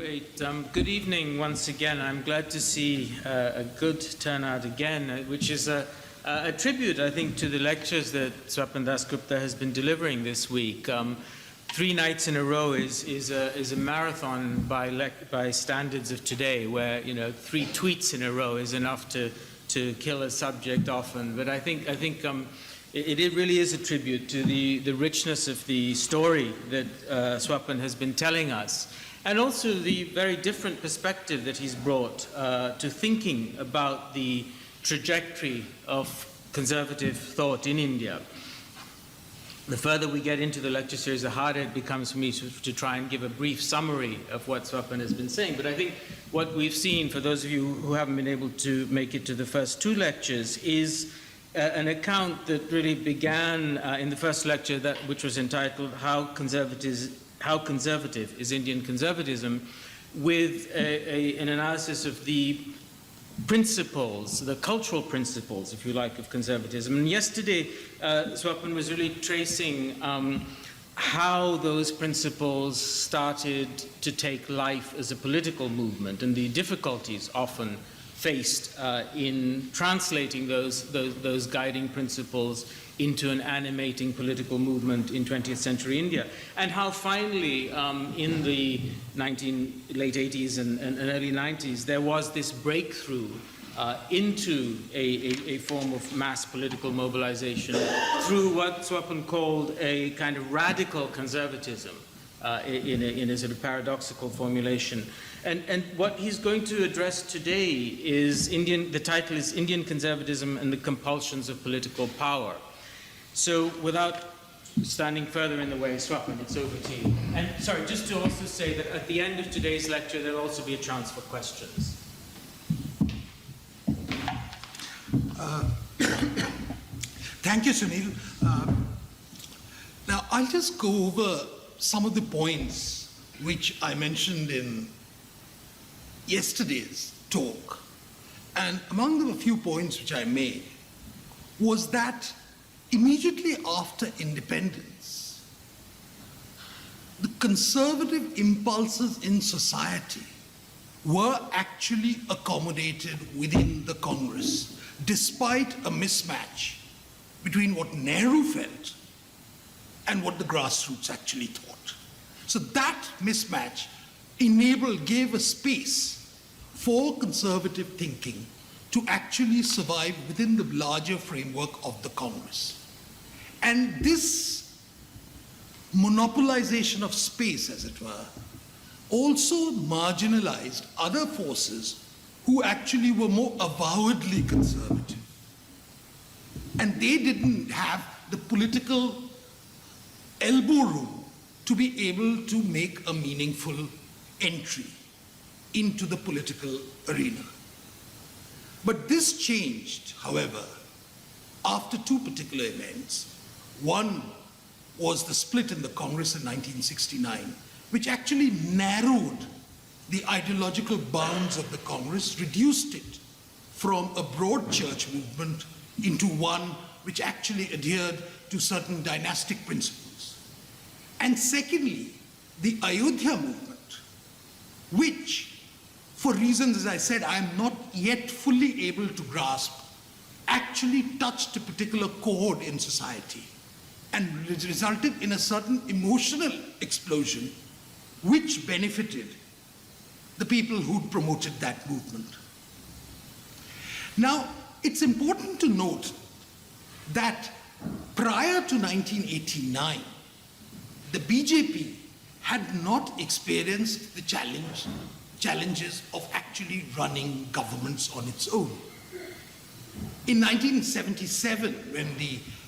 Great. Good evening once again. I'm glad to see a good turnout again, which is a tribute, I think, to the lectures that Swapan Dasgupta has been delivering this week. 3 nights in a row is a marathon by standards of today, where 3 tweets in a row is enough to kill a subject often. But I think it really is a tribute to the richness of the story that Swapan has been telling us, and also the very different perspective that he's brought to thinking about the trajectory of conservative thought in India. The further we get into the lecture series, the harder it becomes for me to try and give a brief summary of what Swapan has been saying. But I think what we've seen, for those of you who haven't been able to make it to the first 2 lectures, is an account that really began in the first lecture, which was entitled How Conservative is Indian Conservatism, with an analysis of the principles, the cultural principles, if you like, of conservatism. And yesterday, Swapan was really tracing how those principles started to take life as a political movement, and the difficulties often faced in translating those guiding principles into an animating political movement in 20th century India, and how finally in the late 80s and early 90s there was this breakthrough into a form of mass political mobilization through what Swapan called a kind of radical conservatism in a sort of paradoxical formulation. And what he's going to address today is the title is Indian Conservatism and the Compulsions of Political Power. So without standing further in the way, Swapan, it's over to you. And sorry, just to also say that at the end of today's lecture, there'll also be a chance for questions. Thank you, Sunil. Now, I'll just go over some of the points which I mentioned in yesterday's talk. And among them, a few points which I made was that immediately after independence, the conservative impulses in society were actually accommodated within the Congress, despite a mismatch between what Nehru felt and what the grassroots actually thought. So that mismatch gave a space for conservative thinking to actually survive within the larger framework of the Congress. And this monopolization of space, as it were, also marginalized other forces who actually were more avowedly conservative. And they didn't have the political elbow room to be able to make a meaningful entry into the political arena. But this changed, however, after 2 particular events. One was the split in the Congress in 1969, which actually narrowed the ideological bounds of the Congress, reduced it from a broad church movement into one which actually adhered to certain dynastic principles. And secondly, the Ayodhya movement, which, for reasons, as I said, I am not yet fully able to grasp, actually touched a particular chord in society and resulted in a certain emotional explosion which benefited the people who'd promoted that movement. Now, it's important to note that prior to 1989, the BJP had not experienced the challenges of actually running governments on its own. In 1977,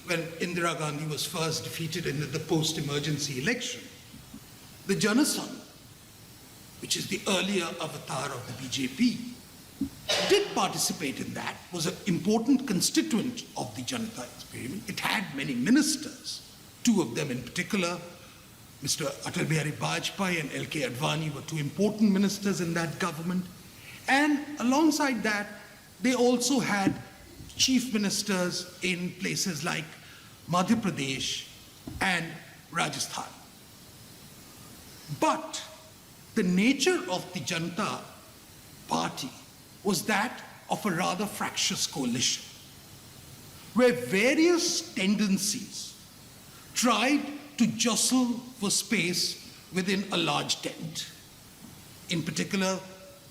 when Indira Gandhi was first defeated in the post-emergency election, the Janasangh, which is the earlier avatar of the BJP, did participate in that, was an important constituent of the Janata experiment. It had many ministers, 2 of them in particular. Mr. Atal Bihari Vajpayee and L.K. Advani were 2 important ministers in that government. And alongside that, they also had chief ministers in places like Madhya Pradesh and Rajasthan. But the nature of the Janata Party was that of a rather fractious coalition, where various tendencies tried to jostle for space within a large tent. In particular,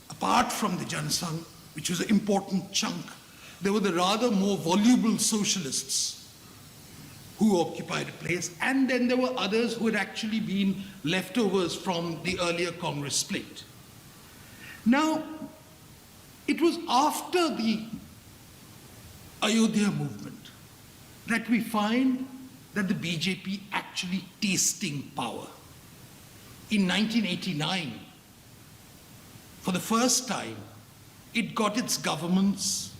apart from the Janasangh, which was an important chunk, there were the rather more voluble socialists who occupied a place, and then there were others who had actually been leftovers from the earlier Congress split. Now, it was after the Ayodhya movement that we find that the BJP actually tasting power. In 1989, for the first time, it got its governments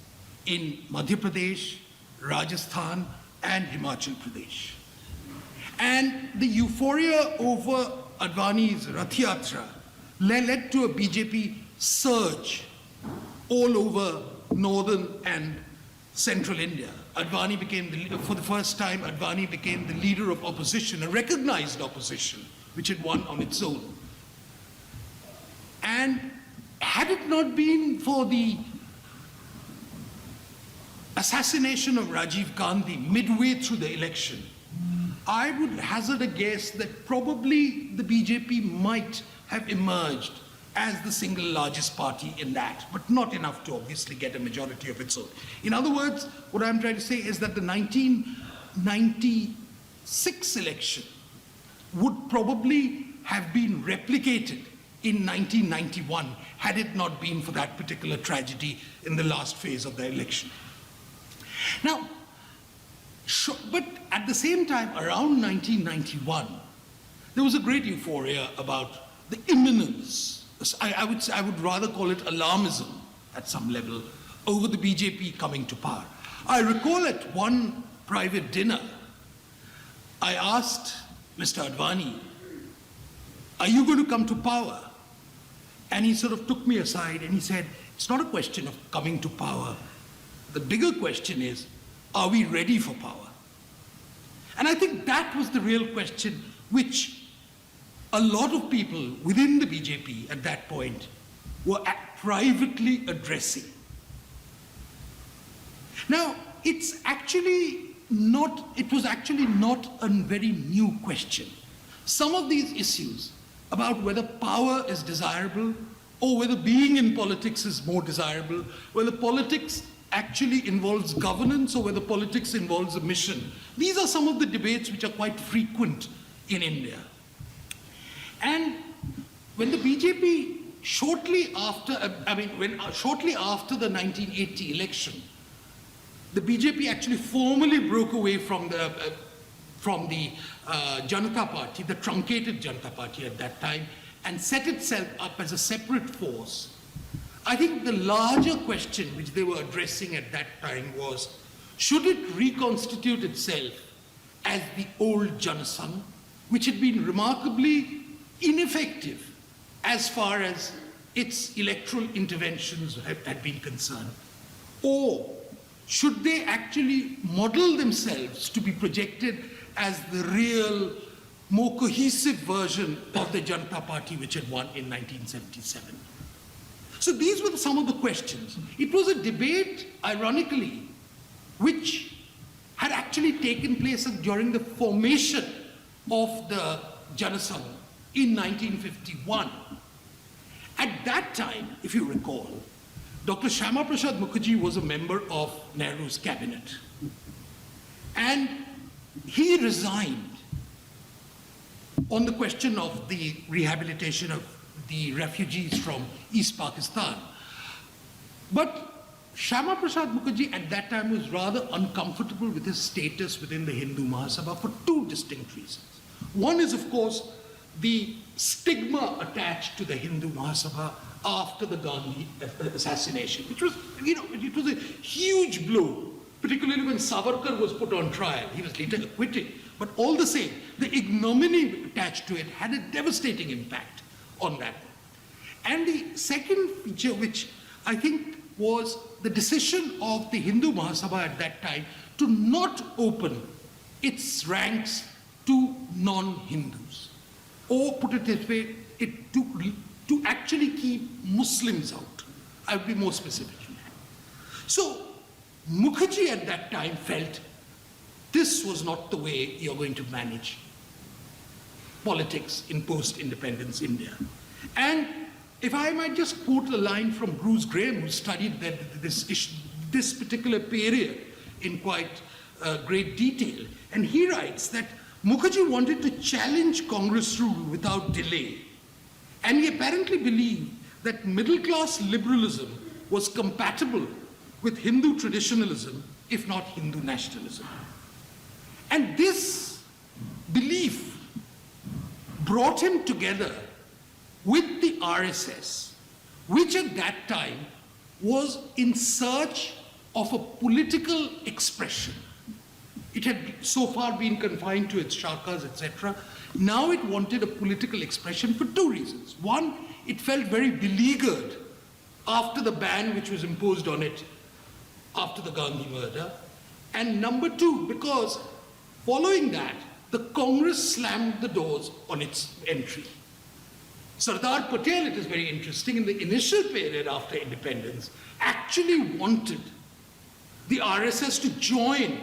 in Madhya Pradesh, Rajasthan, and Himachal Pradesh. And the euphoria over Advani's Rath Yatra led to a BJP surge all over northern and central India. Advani became, for the first time, Advani became the leader of opposition, a recognized opposition, which had won on its own. And had it not been for the assassination of Rajiv Gandhi midway through the election, I would hazard a guess that probably the BJP might have emerged as the single largest party in that, but not enough to obviously get a majority of its own. In other words, what I'm trying to say is that the 1996 election would probably have been replicated in 1991 had it not been for that particular tragedy in the last phase of the election. Now, but at the same time, around 1991, there was a great euphoria about the imminence, I would rather call it alarmism at some level, over the BJP coming to power. I recall at one private dinner, I asked Mr. Advani, are you going to come to power? And he sort of took me aside and he said, it's not a question of coming to power. The bigger question is, are we ready for power? And I think that was the real question which a lot of people within the BJP at that point were privately addressing. Now, it was actually not a very new question. Some of these issues about whether power is desirable or whether being in politics is more desirable, whether politics actually involves governance or whether politics involves a mission. These are some of the debates which are quite frequent in India. And when the BJP, shortly after the 1980 election, the BJP actually formally broke away from the Janata Party, the truncated Janata Party at that time, and set itself up as a separate force. I think the larger question which they were addressing at that time was, should it reconstitute itself as the old Janasangh, which had been remarkably ineffective as far as its electoral interventions had been concerned? Or should they actually model themselves to be projected as the real, more cohesive version of the Janata Party which had won in 1977? So these were some of the questions. It was a debate, ironically, which had actually taken place during the formation of the Janasangh in 1951. At that time, if you recall, Dr. Shyamaprasad Mookerjee was a member of Nehru's cabinet. And he resigned on the question of the rehabilitation of the refugees from East Pakistan. But Shyamaprasad Mookerjee at that time was rather uncomfortable with his status within the Hindu Mahasabha for two distinct reasons. One is, of course, the stigma attached to the Hindu Mahasabha after the Gandhi assassination, which was, it was a huge blow, particularly when Savarkar was put on trial. He was later acquitted, but all the same, the ignominy attached to it had a devastating impact on that. And the second feature, which I think was the decision of the Hindu Mahasabha at that time to not open its ranks to non-Hindus, or put it this way, to actually keep Muslims out. I would be more specific than that. So Mookerjee at that time felt this was not the way you're going to manage politics in post-independence India. And if I might just quote a line from Bruce Graham, who studied this particular period in quite great detail, and he writes that Mookerjee wanted to challenge Congress rule without delay, and he apparently believed that middle-class liberalism was compatible with Hindu traditionalism, if not Hindu nationalism. And this belief brought him together with the RSS, which at that time was in search of a political expression. It had so far been confined to its shakas, etc. Now it wanted a political expression for two reasons. One, it felt very beleaguered after the ban which was imposed on it after the Gandhi murder. And number two, because following that, the Congress slammed the doors on its entry. Sardar Patel, it is very interesting, in the initial period after independence, actually wanted the RSS to join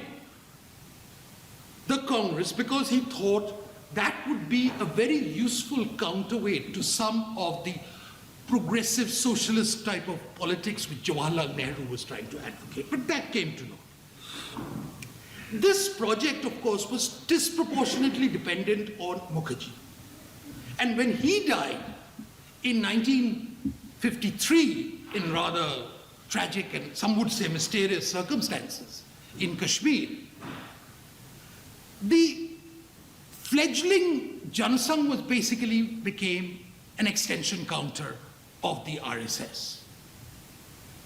the Congress because he thought that would be a very useful counterweight to some of the progressive socialist type of politics which Jawaharlal Nehru was trying to advocate. But that came to naught. This project, of course, was disproportionately dependent on Mookerjee. And when he died in 1953, in rather tragic and some would say mysterious circumstances in Kashmir, the fledgling Janasangh was basically became an extension counter of the RSS.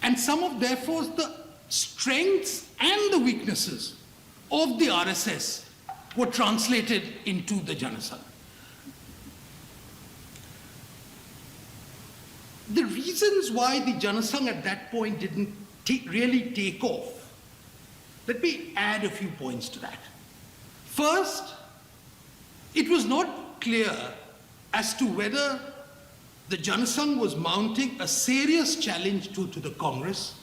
And some of, therefore, the strengths and the weaknesses of the RSS were translated into the Janasangh. The reasons why the Janasangh at that point didn't really take off, let me add a few points to that. First, it was not clear as to whether the Janasangh was mounting a serious challenge to the Congress,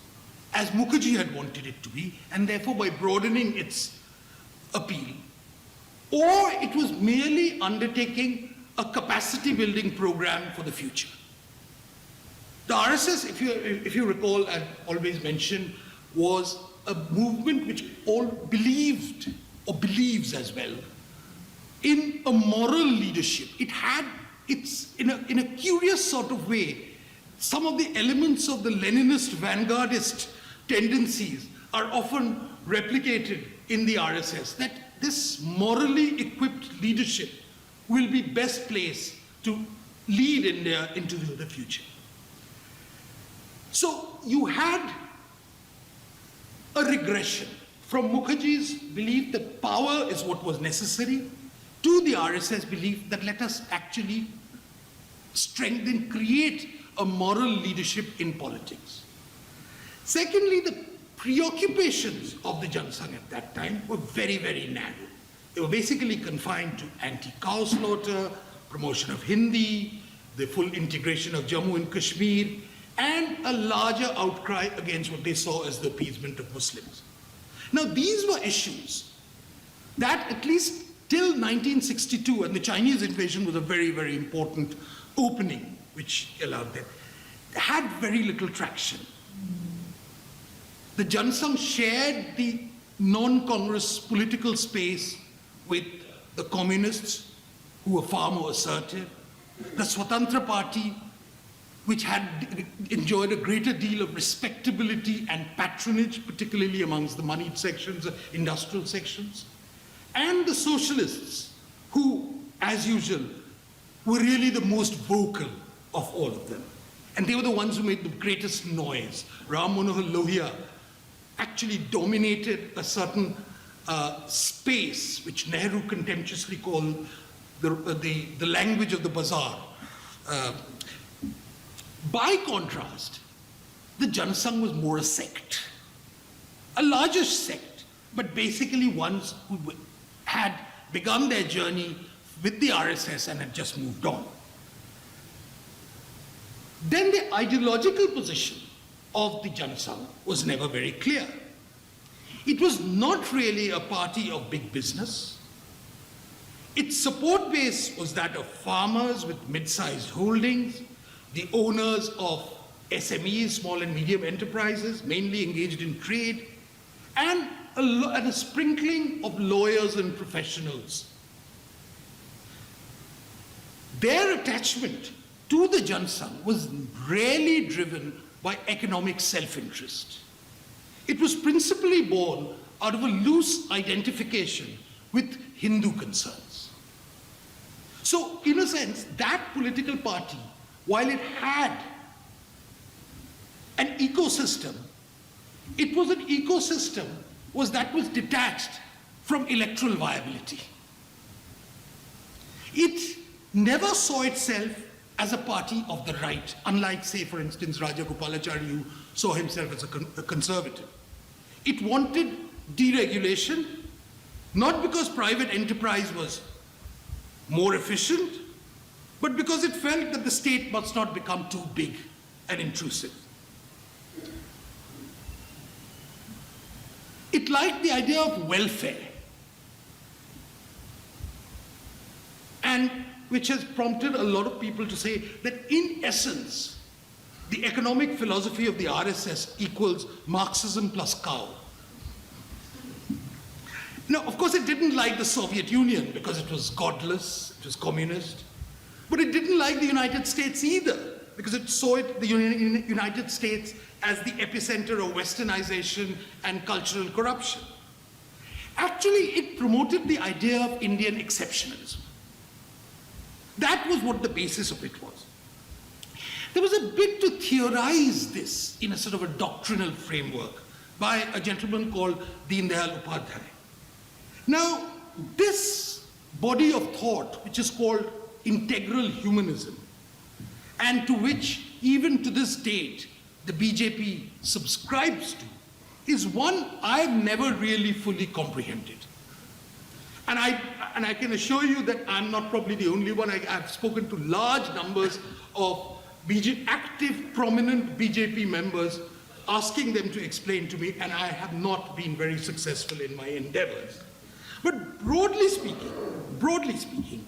as Mookerjee had wanted it to be, and therefore by broadening its appeal, or it was merely undertaking a capacity building program for the future. The RSS, if you recall, I've always mentioned, was a movement which all believed, or believes as well, in a moral leadership. It had its, in a curious sort of way, some of the elements of the Leninist vanguardist tendencies are often replicated in the RSS, that this morally equipped leadership will be best placed to lead India into the future. So you had a regression from Mookerjee's belief that power is what was necessary to the RSS belief that let us actually strengthen, create a moral leadership in politics. Secondly, the preoccupations of the Janasangh at that time were very, very narrow. They were basically confined to anti-cow slaughter, promotion of Hindi, the full integration of Jammu and Kashmir, and a larger outcry against what they saw as the appeasement of Muslims. Now, these were issues that at least till 1962, and the Chinese invasion was a very, very important opening which allowed them, had very little traction. The Janasangh shared the non-Congress political space with the communists, who were far more assertive, the Swatantra Party, which had enjoyed a greater deal of respectability and patronage, particularly amongst the moneyed sections, industrial sections, and the socialists, who, as usual, were really the most vocal of all of them. And they were the ones who made the greatest noise. Ram Manohar Lohia actually dominated a certain space, which Nehru contemptuously called the language of the bazaar. By contrast, the Janasangh was more a sect, a larger sect, but basically ones who had begun their journey with the RSS and had just moved on. then the ideological position of the Janasangh was never very clear. It was not really a party of big business. Its support base was that of farmers with mid-sized holdings, the owners of SMEs, small and medium enterprises, mainly engaged in trade, and a sprinkling of lawyers and professionals. Their attachment to the Janasangh was rarely driven by economic self-interest. It was principally born out of a loose identification with Hindu concerns. So, in a sense, that political party, while it had an ecosystem, it was an ecosystem that was detached from electoral viability. It never saw itself as a party of the right, unlike, say, for instance, Raja Gopalachari, who saw himself as a conservative. It wanted deregulation, not because private enterprise was more efficient, but because it felt that the state must not become too big and intrusive. It liked the idea of welfare, and which has prompted a lot of people to say that in essence, the economic philosophy of the RSS equals Marxism plus cow. Now, of course, it didn't like the Soviet Union because it was godless, it was communist, but it didn't like the United States either because it saw the United States as the epicenter of westernization and cultural corruption. Actually, it promoted the idea of Indian exceptionalism. That was what the basis of it was. There was a bit to theorize this in a sort of a doctrinal framework by a gentleman called Deen Dayal Upadhyay. Now, this body of thought, which is called integral humanism, and to which even to this date the BJP subscribes to, is one I've never really fully comprehended. And I can assure you that I'm not probably the only one. I've spoken to large numbers of active, prominent BJP members asking them to explain to me, and I have not been very successful in my endeavors. But broadly speaking,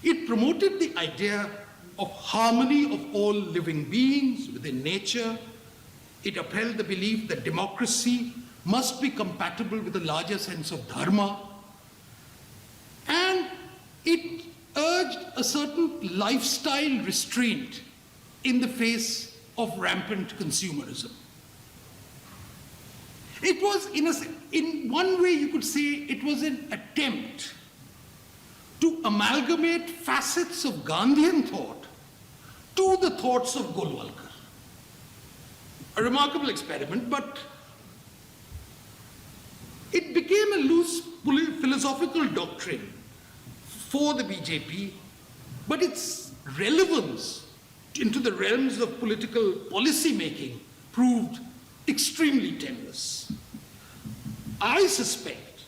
it promoted the idea of harmony of all living beings within nature. It upheld the belief that democracy must be compatible with a larger sense of dharma. And it urged a certain lifestyle restraint in the face of rampant consumerism. It was, in one way you could say, it was an attempt to amalgamate facets of Gandhian thought to the thoughts of Golwalkar. A remarkable experiment, but it became a loose philosophical doctrine for the BJP, but its relevance into the realms of political policy making proved extremely tenuous. I suspect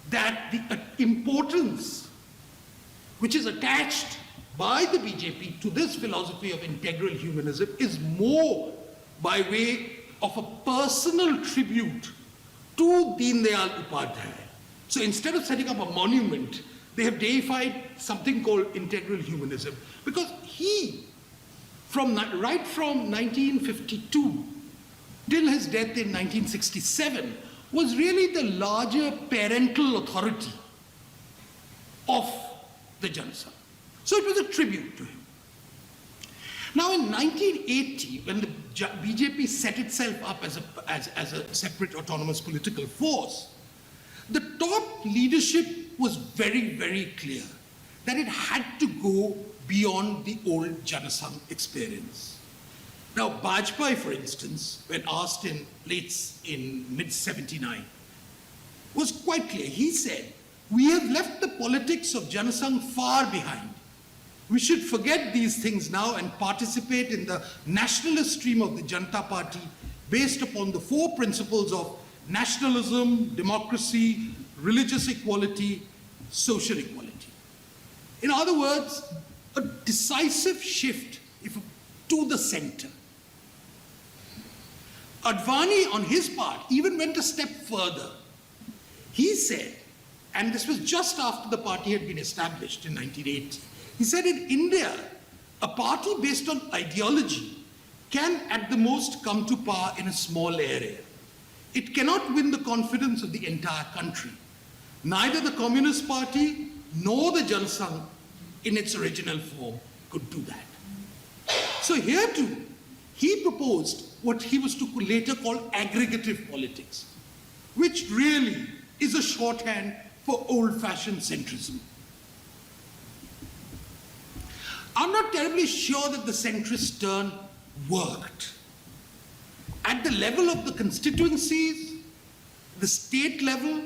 that the importance which is attached by the BJP to this philosophy of integral humanism is more by way of a personal tribute to Deen Dayal Upadhyay. So instead of setting up a monument, they have deified something called integral humanism, because he, right from 1952 till his death in 1967, was really the larger parental authority of the Janasangh. So it was a tribute to him. Now in 1980, when the BJP set itself up as a separate autonomous political force, the top leadership was very, very clear that it had to go beyond the old Janasangh experience. Now, Bajpai, for instance, when asked in mid-79, was quite clear. He said, "We have left the politics of Janasangh far behind. We should forget these things now and participate in the nationalist stream of the Janata Party based upon the four principles of nationalism, democracy, religious equality, social equality." In other words, a decisive shift to the center. Advani, on his part, even went a step further. He said, and this was just after the party had been established in 1980, he said in India, a party based on ideology can at the most come to power in a small area. It cannot win the confidence of the entire country. Neither the Communist Party nor the Janasangh in its original form could do that. So here too, he proposed what he was to later call aggregative politics, which really is a shorthand for old-fashioned centrism. I'm not terribly sure that the centrist turn worked. At the level of the constituencies, the state level,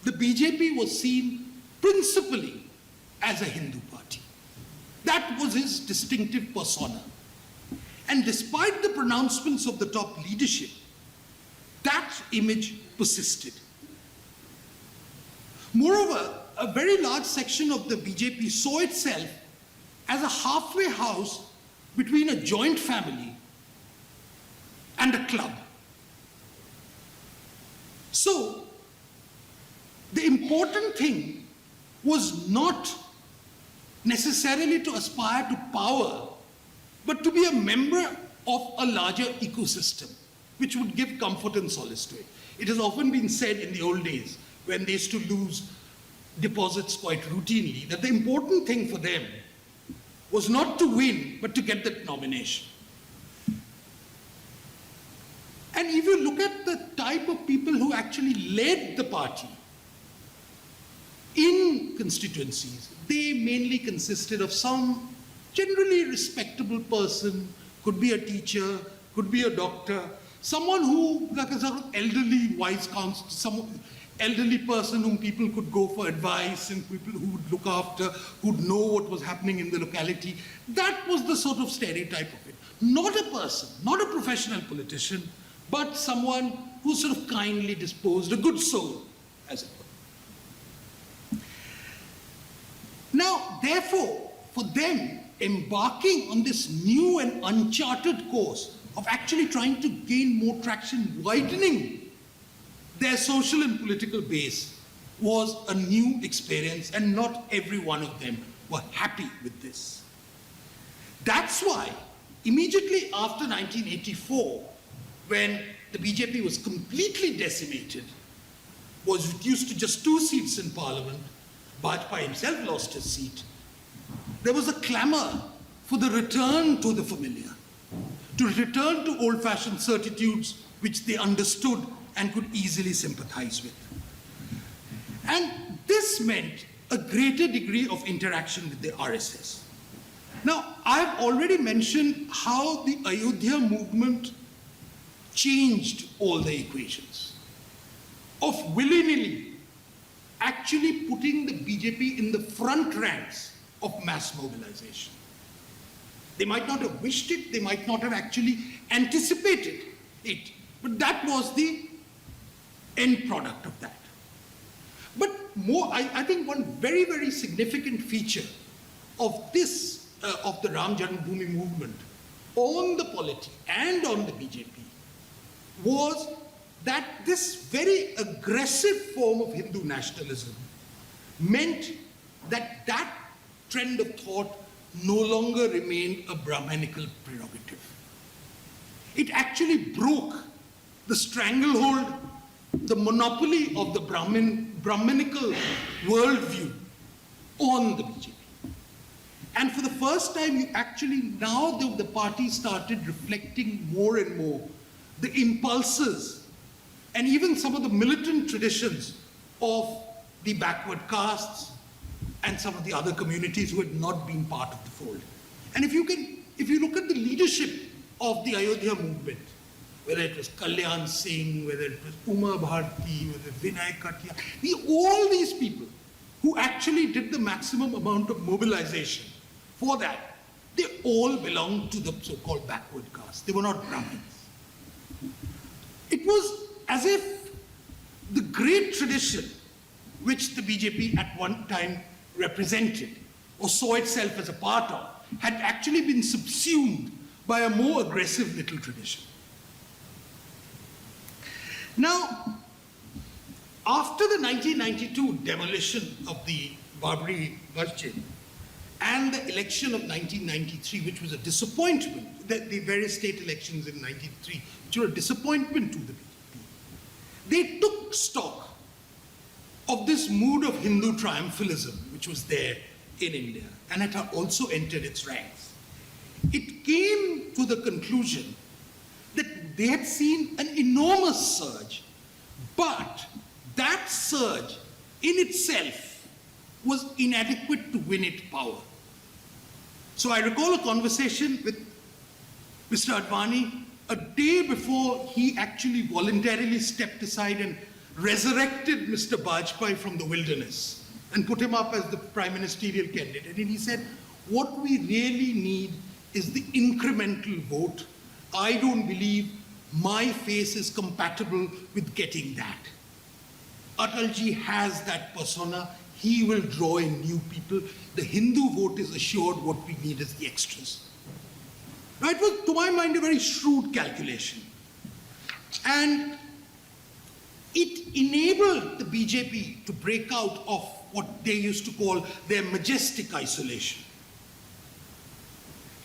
the BJP was seen principally as a Hindu party. That was his distinctive persona. And despite the pronouncements of the top leadership, that image persisted. Moreover, a very large section of the BJP saw itself as a halfway house between a joint family and a club. So, the important thing was not necessarily to aspire to power, but to be a member of a larger ecosystem, which would give comfort and solace to it. It has often been said in the old days, when they used to lose deposits quite routinely, that the important thing for them was not to win, but to get that nomination. And if you look at the type of people who actually led the party in constituencies, they mainly consisted of some generally respectable person, could be a teacher, could be a doctor, someone who, like a sort of elderly wise counsel, some elderly person whom people could go for advice and people who would look after, who'd know what was happening in the locality. That was the sort of stereotype of it. Not a person, not a professional politician, but someone who's sort of kindly disposed, a good soul, as it were. Now, therefore, for them, embarking on this new and uncharted course of actually trying to gain more traction, widening their social and political base, was a new experience, and not every one of them were happy with this. That's why, immediately after 1984, when the BJP was completely decimated, was reduced to just 2 seats in parliament, Bajpayee himself lost his seat, there was a clamor for the return to the familiar, to return to old-fashioned certitudes which they understood and could easily sympathize with. And this meant a greater degree of interaction with the RSS. Now, I've already mentioned how the Ayodhya movement changed all the equations of willy-nilly actually putting the BJP in the front ranks of mass mobilization. They might not have wished it, they might not have actually anticipated it, but that was the end product of that. But more, I think one very, very significant feature of this, of the Ram Janmabhoomi movement on the polity and on the BJP was that this very aggressive form of Hindu nationalism meant that that trend of thought no longer remained a Brahmanical prerogative. It actually broke the stranglehold, the monopoly of the Brahmanical worldview on the BJP. And for the first time, you actually, now the party started reflecting more and more the impulses and even some of the militant traditions of the backward castes and some of the other communities who had not been part of the fold. And if you look at the leadership of the Ayodhya movement, whether it was Kalyan Singh, whether it was Uma Bharti, whether Vinay Katia, all these people who actually did the maximum amount of mobilization for that, they all belonged to the so-called backward caste. They were not Brahmins. It was as if the great tradition which the BJP at one time represented or saw itself as a part of had actually been subsumed by a more aggressive little tradition. Now, after the 1992 demolition of the Babri Masjid and the election of 1993, which was a disappointment, the various state elections in 1993, which were a disappointment to the BJP, they took stock of this mood of Hindu triumphalism, which was there in India, and it had also entered its ranks. It came to the conclusion that they had seen an enormous surge, but that surge in itself was inadequate to win it power. So I recall a conversation with Mr. Advani a day before he actually voluntarily stepped aside and resurrected Mr. Bajpayee from the wilderness and put him up as the prime ministerial candidate. And he said, what we really need is the incremental vote. I don't believe my face is compatible with getting that. Atalji has that persona. He will draw in new people. The Hindu vote is assured. What we need is the extras. Now, it was, to my mind, a very shrewd calculation. And it enabled the BJP to break out of what they used to call their majestic isolation.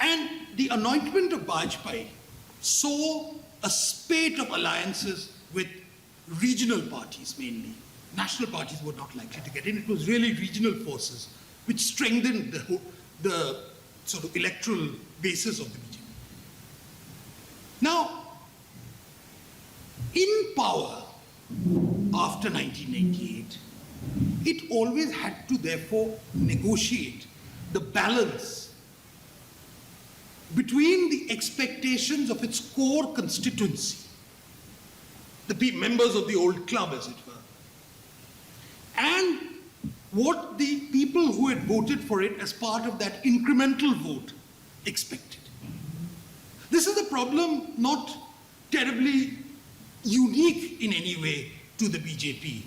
And the anointment of Bajpayee saw a spate of alliances with regional parties mainly. National parties were not likely to get in. It was really regional forces which strengthened the sort of electoral basis of the BJP. Now, in power after 1998, it always had to therefore negotiate the balance between the expectations of its core constituency, the members of the old club, as it were, and what the people who had voted for it as part of that incremental vote expected. This is a problem not terribly unique in any way to the BJP.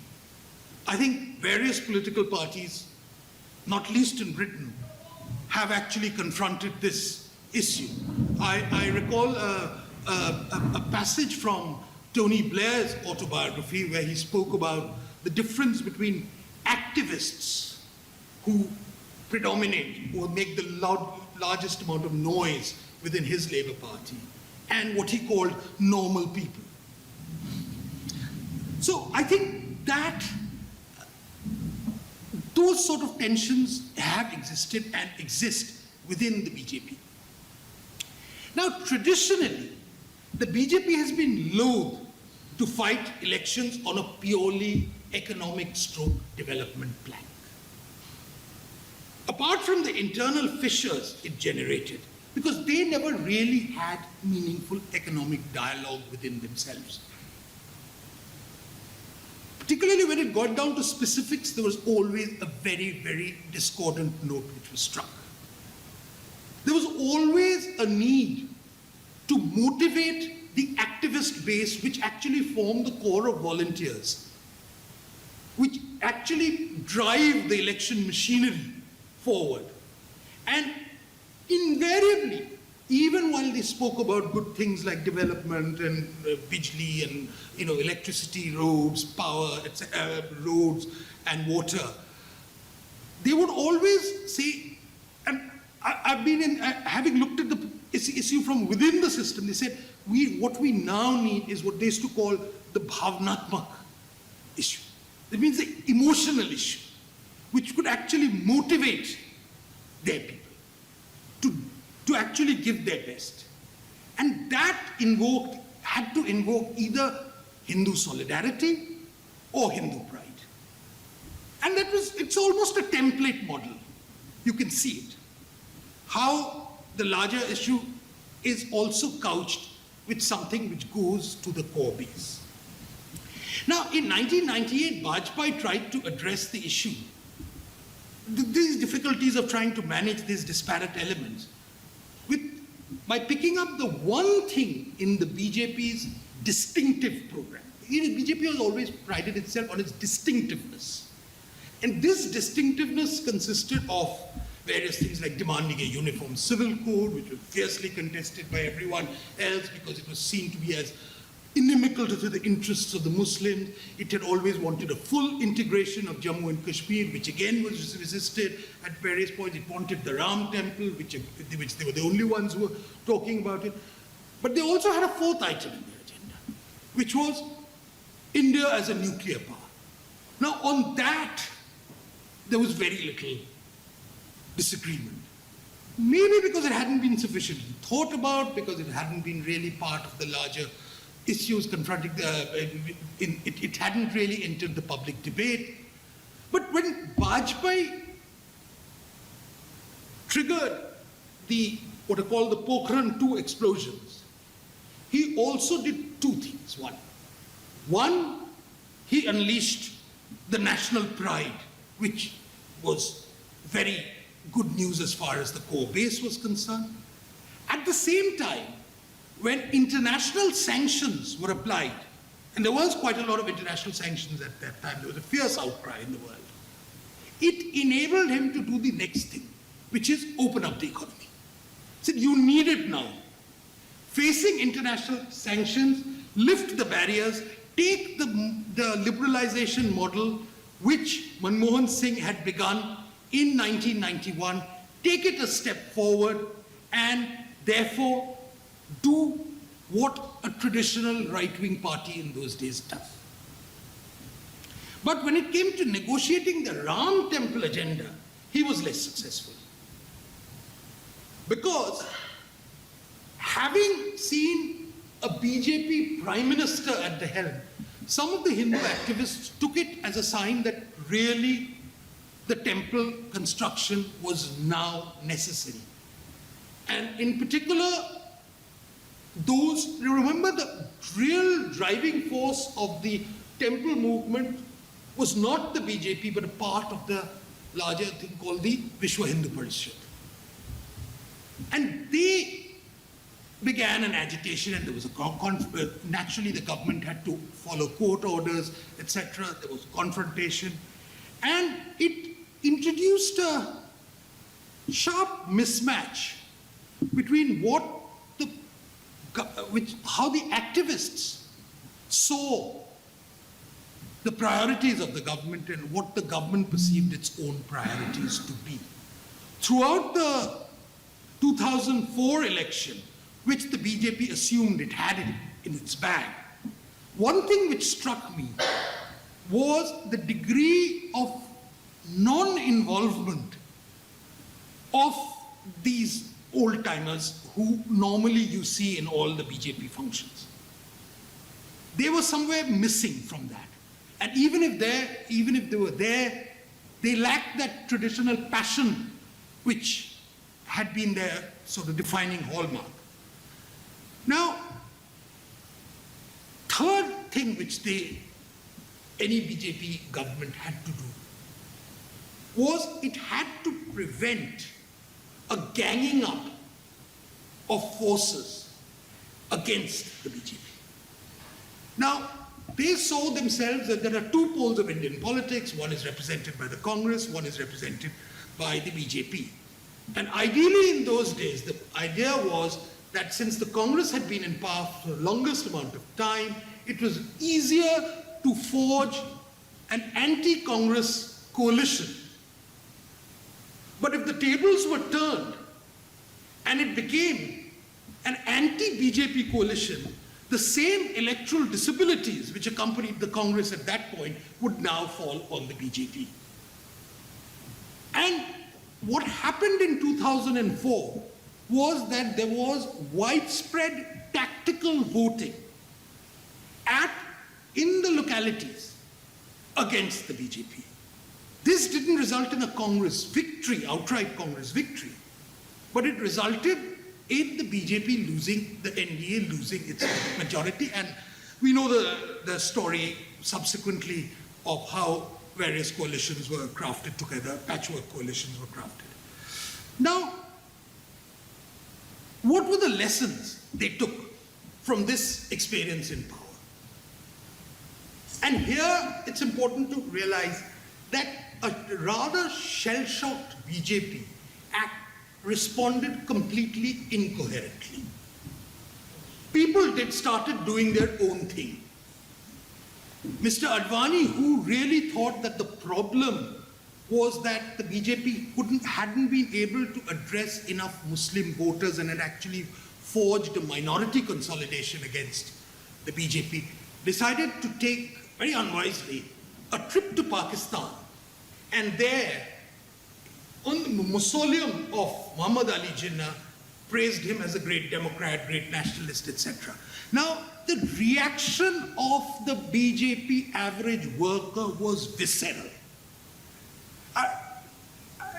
I think various political parties, not least in Britain, have actually confronted this issue. I recall a passage from Tony Blair's autobiography where he spoke about the difference between activists who predominate, who make the largest amount of noise within his Labour Party, and what he called normal people. So I think that those sort of tensions have existed and exist within the BJP. Now, traditionally, the BJP has been loath to fight elections on a purely economic stroke development plank. Apart from the internal fissures it generated, because they never really had meaningful economic dialogue within themselves. Particularly when it got down to specifics, there was always a very, very discordant note which was struck. There was always a need to motivate the activist base, which actually formed the core of volunteers, which actually drive the election machinery forward. And invariably, even while they spoke about good things like development and bijli and electricity, roads, power, etc., roads and water, they would always say, and I've been in, having looked at the issue from within the system, they said, what we now need is what they used to call the bhavnatmak issue. That means the emotional issue, which could actually motivate their people to actually give their best. And that had to invoke either Hindu solidarity or Hindu pride. And it's almost a template model. You can see it. How the larger issue is also couched with something which goes to the core base. Now, in 1998, Bajpayee tried to address the issue, these difficulties of trying to manage these disparate elements, by picking up the one thing in the BJP's distinctive program. BJP has always prided itself on its distinctiveness. And this distinctiveness consisted of various things like demanding a uniform civil code, which was fiercely contested by everyone else because it was seen to be as inimical to the interests of the Muslims. It had always wanted a full integration of Jammu and Kashmir, which again was resisted at various points. It wanted the Ram Temple, which they were the only ones who were talking about it. But they also had a fourth item in their agenda, which was India as a nuclear power. Now, on that, there was very little disagreement. Maybe because it hadn't been sufficiently thought about, because it hadn't been really part of the larger issues confronting it hadn't really entered the public debate. But when Vajpayee triggered what are called the Pokhran II explosions, he also did two things. One, he unleashed the national pride, which was very good news as far as the core base was concerned. At the same time, when international sanctions were applied, and there was quite a lot of international sanctions at that time, there was a fierce outcry in the world, it enabled him to do the next thing, which is open up the economy. He said, you need it now. Facing international sanctions, lift the barriers, take the liberalization model which Manmohan Singh had begun in 1991, take it a step forward, and therefore do what a traditional right-wing party in those days does. But when it came to negotiating the Ram Temple agenda, he was less successful. Because having seen a BJP prime minister at the helm, some of the Hindu activists took it as a sign that really the temple construction was now necessary. And in particular, remember the real driving force of the temple movement was not the BJP, but a part of the larger thing called the Vishwa Hindu Parishad. And they began an agitation, and there was naturally the government had to follow court orders, etc. There was confrontation, and it introduced a sharp mismatch between how the activists saw the priorities of the government and what the government perceived its own priorities to be. Throughout the 2004 election, which the BJP assumed it had in its bag, one thing which struck me was the degree of non-involvement of these old-timers who normally you see in all the BJP functions. They were somewhere missing from that. And even if they were there, they lacked that traditional passion which had been their sort of defining hallmark. Now, third thing which any BJP government had to do was it had to prevent a ganging up of forces against the BJP. Now, they saw themselves that there are two poles of Indian politics. One is represented by the Congress, one is represented by the BJP. And ideally in those days, the idea was that since the Congress had been in power for the longest amount of time, it was easier to forge an anti-Congress coalition. But if the tables were turned and it became an anti-BJP coalition, the same electoral disabilities which accompanied the Congress at that point would now fall on the BJP. And what happened in 2004 was that there was widespread tactical voting in the localities against the BJP. This didn't result in a Congress victory, outright Congress victory, but it resulted in the BJP losing, the NDA losing its majority. And we know the story subsequently of how various coalitions were crafted together, patchwork coalitions were crafted. Now, what were the lessons they took from this experience in power? And here it's important to realize that a rather shell-shocked BJP responded completely incoherently. people started doing their own thing. Mr. Advani, who really thought that the problem was that the BJP hadn't been able to address enough Muslim voters and had actually forged a minority consolidation against the BJP, decided to take, very unwisely, a trip to Pakistan, and there, on the mausoleum of Muhammad Ali Jinnah, praised him as a great Democrat, great nationalist, etc. Now, the reaction of the BJP average worker was visceral.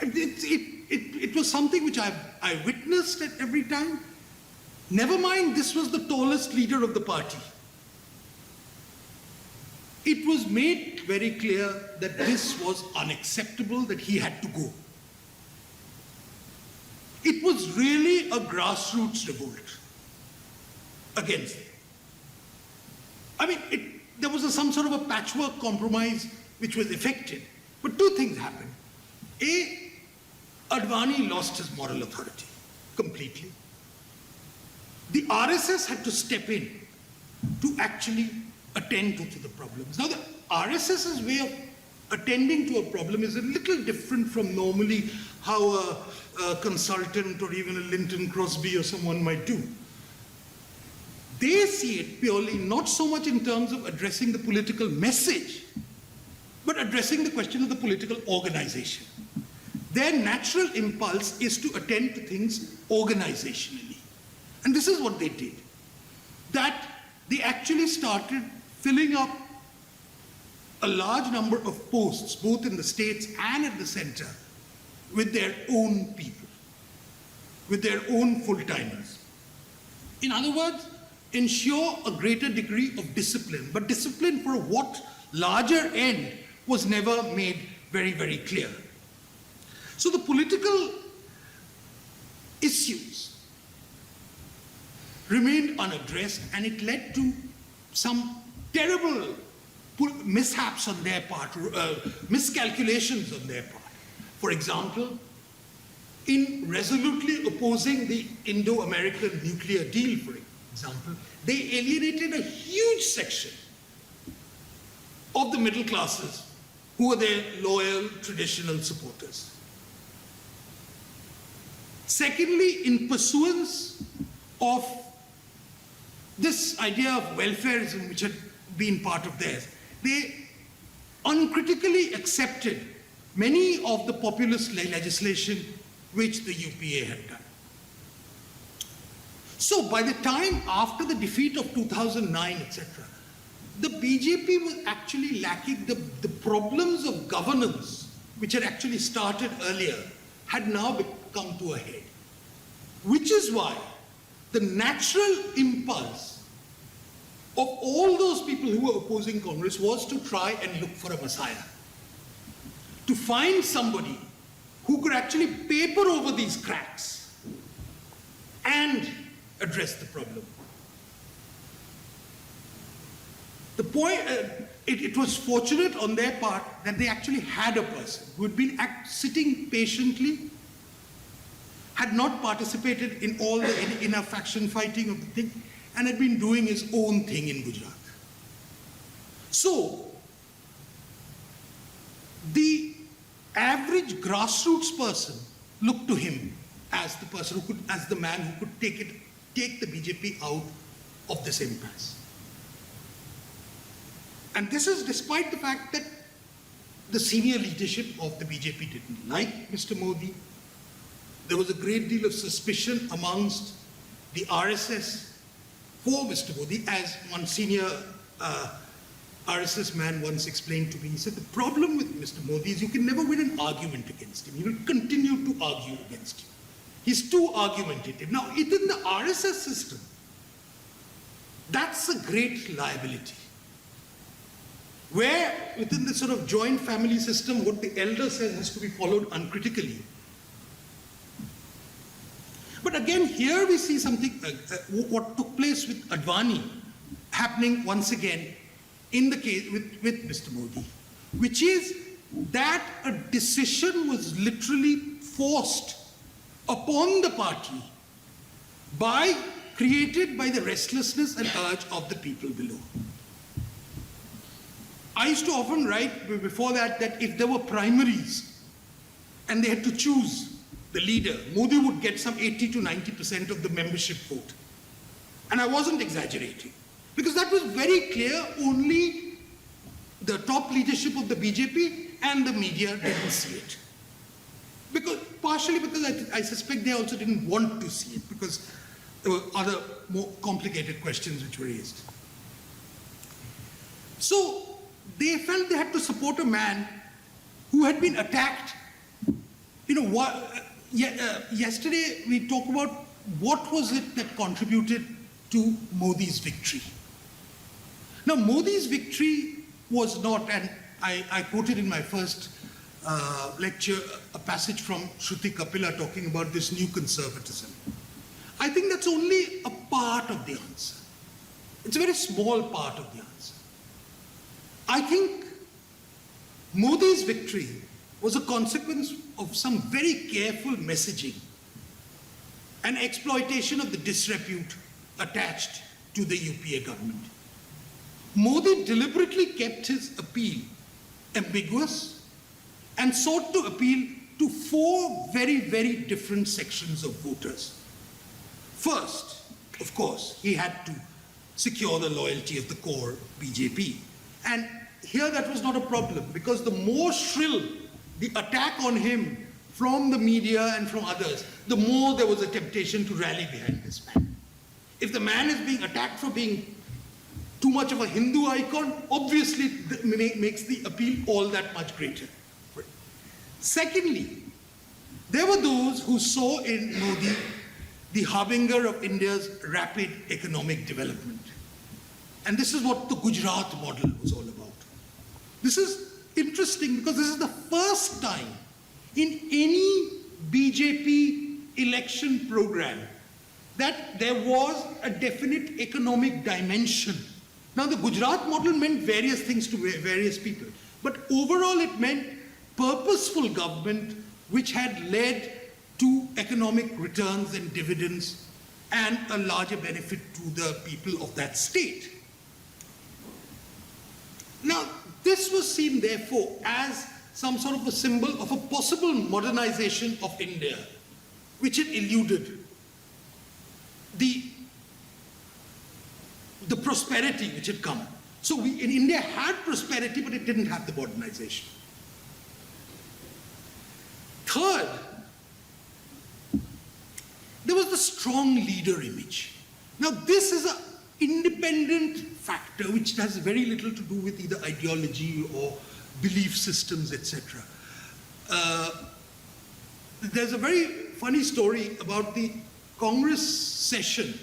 It was something which I witnessed at every time. Never mind, this was the tallest leader of the party. It was made very clear that this was unacceptable, that he had to go. It was really a grassroots revolt against it. I mean, there was some sort of a patchwork compromise which was effected. But two things happened. A, Advani lost his moral authority completely. The RSS had to step in to actually attend to the problems. Now, the RSS's way of attending to a problem is a little different from normally how a consultant or even a Linton Crosby or someone might do. They see it purely not so much in terms of addressing the political message, but addressing the question of the political organization. Their natural impulse is to attend to things organizationally. And this is what they did. That they actually started filling up a large number of posts, both in the states and at the center, with their own people, with their own full-timers. In other words, ensure a greater degree of discipline, but discipline for what larger end was never made very, very clear. So the political issues remained unaddressed, and it led to some terrible mishaps on their part, miscalculations on their part. For example, in resolutely opposing the Indo-American nuclear deal, for example, they alienated a huge section of the middle classes who were their loyal, traditional supporters. Secondly, in pursuance of this idea of welfarism, which had been part of theirs, they uncritically accepted many of the populist legislation which the UPA had done. So by the time after the defeat of 2009, etc., the BJP was actually lacking the problems of governance, which had actually started earlier, had now come to a head. Which is why the natural impulse of all those people who were opposing Congress was to try and look for a messiah. To find somebody who could actually paper over these cracks and address the problem. The point, it was fortunate on their part that they actually had a person who had been sitting patiently, had not participated in all the inner faction fighting of the thing, and had been doing his own thing in Gujarat. So, the average grassroots person looked to him as the person who could, as the man who could take the BJP out of this impasse. And this is despite the fact that the senior leadership of the BJP didn't like Mr. Modi. There was a great deal of suspicion amongst the RSS for Mr. Modi, as one senior RSS man once explained to me. He said, the problem with Mr. Modi is you can never win an argument against him. He will continue to argue against you. He's too argumentative. Now, within the RSS system, that's a great liability. Where within the sort of joint family system, what the elder says has to be followed uncritically. But again, here we see something, what took place with Advani happening once again in the case with Mr. Modi, which is that a decision was literally forced upon the party by created by the restlessness and urge of the people below. I used to often write before that if there were primaries and they had to choose the leader, Modi would get some 80 to 90% of the membership vote. And I wasn't exaggerating, because that was very clear. Only the top leadership of the BJP and the media didn't see it. Partially because I suspect they also didn't want to see it, because there were other more complicated questions which were raised. So they felt they had to support a man who had been attacked. Yesterday we talked about what was it that contributed to Modi's victory. Now, Modi's victory was not, and I quoted in my first lecture a passage from Shruti Kapila talking about this new conservatism. I think that's only a part of the answer. It's a very small part of the answer. I think Modi's victory was a consequence of some very careful messaging and exploitation of the disrepute attached to the UPA government. Modi deliberately kept his appeal ambiguous and sought to appeal to four very, very different sections of voters. First, of course, he had to secure the loyalty of the core BJP. And here that was not a problem, because the more shrill the attack on him from the media and from others, the more there was a temptation to rally behind this man. If the man is being attacked for being too much of a Hindu icon, obviously makes the appeal all that much greater. Secondly, there were those who saw in Modi the harbinger of India's rapid economic development. And this is what the Gujarat model was all about. This is interesting because this is the first time in any BJP election program that there was a definite economic dimension. Now, the Gujarat model meant various things to various people, but overall it meant purposeful government which had led to economic returns and dividends and a larger benefit to the people of that state. Now, this was seen, therefore, as some sort of a symbol of a possible modernization of India, which had eluded the prosperity which had come. So in India had prosperity, but it didn't have the modernization. Third, there was the strong leader image. Now, this is an independent factor which has very little to do with either ideology or belief systems, etc. There's a very funny story about the Congress session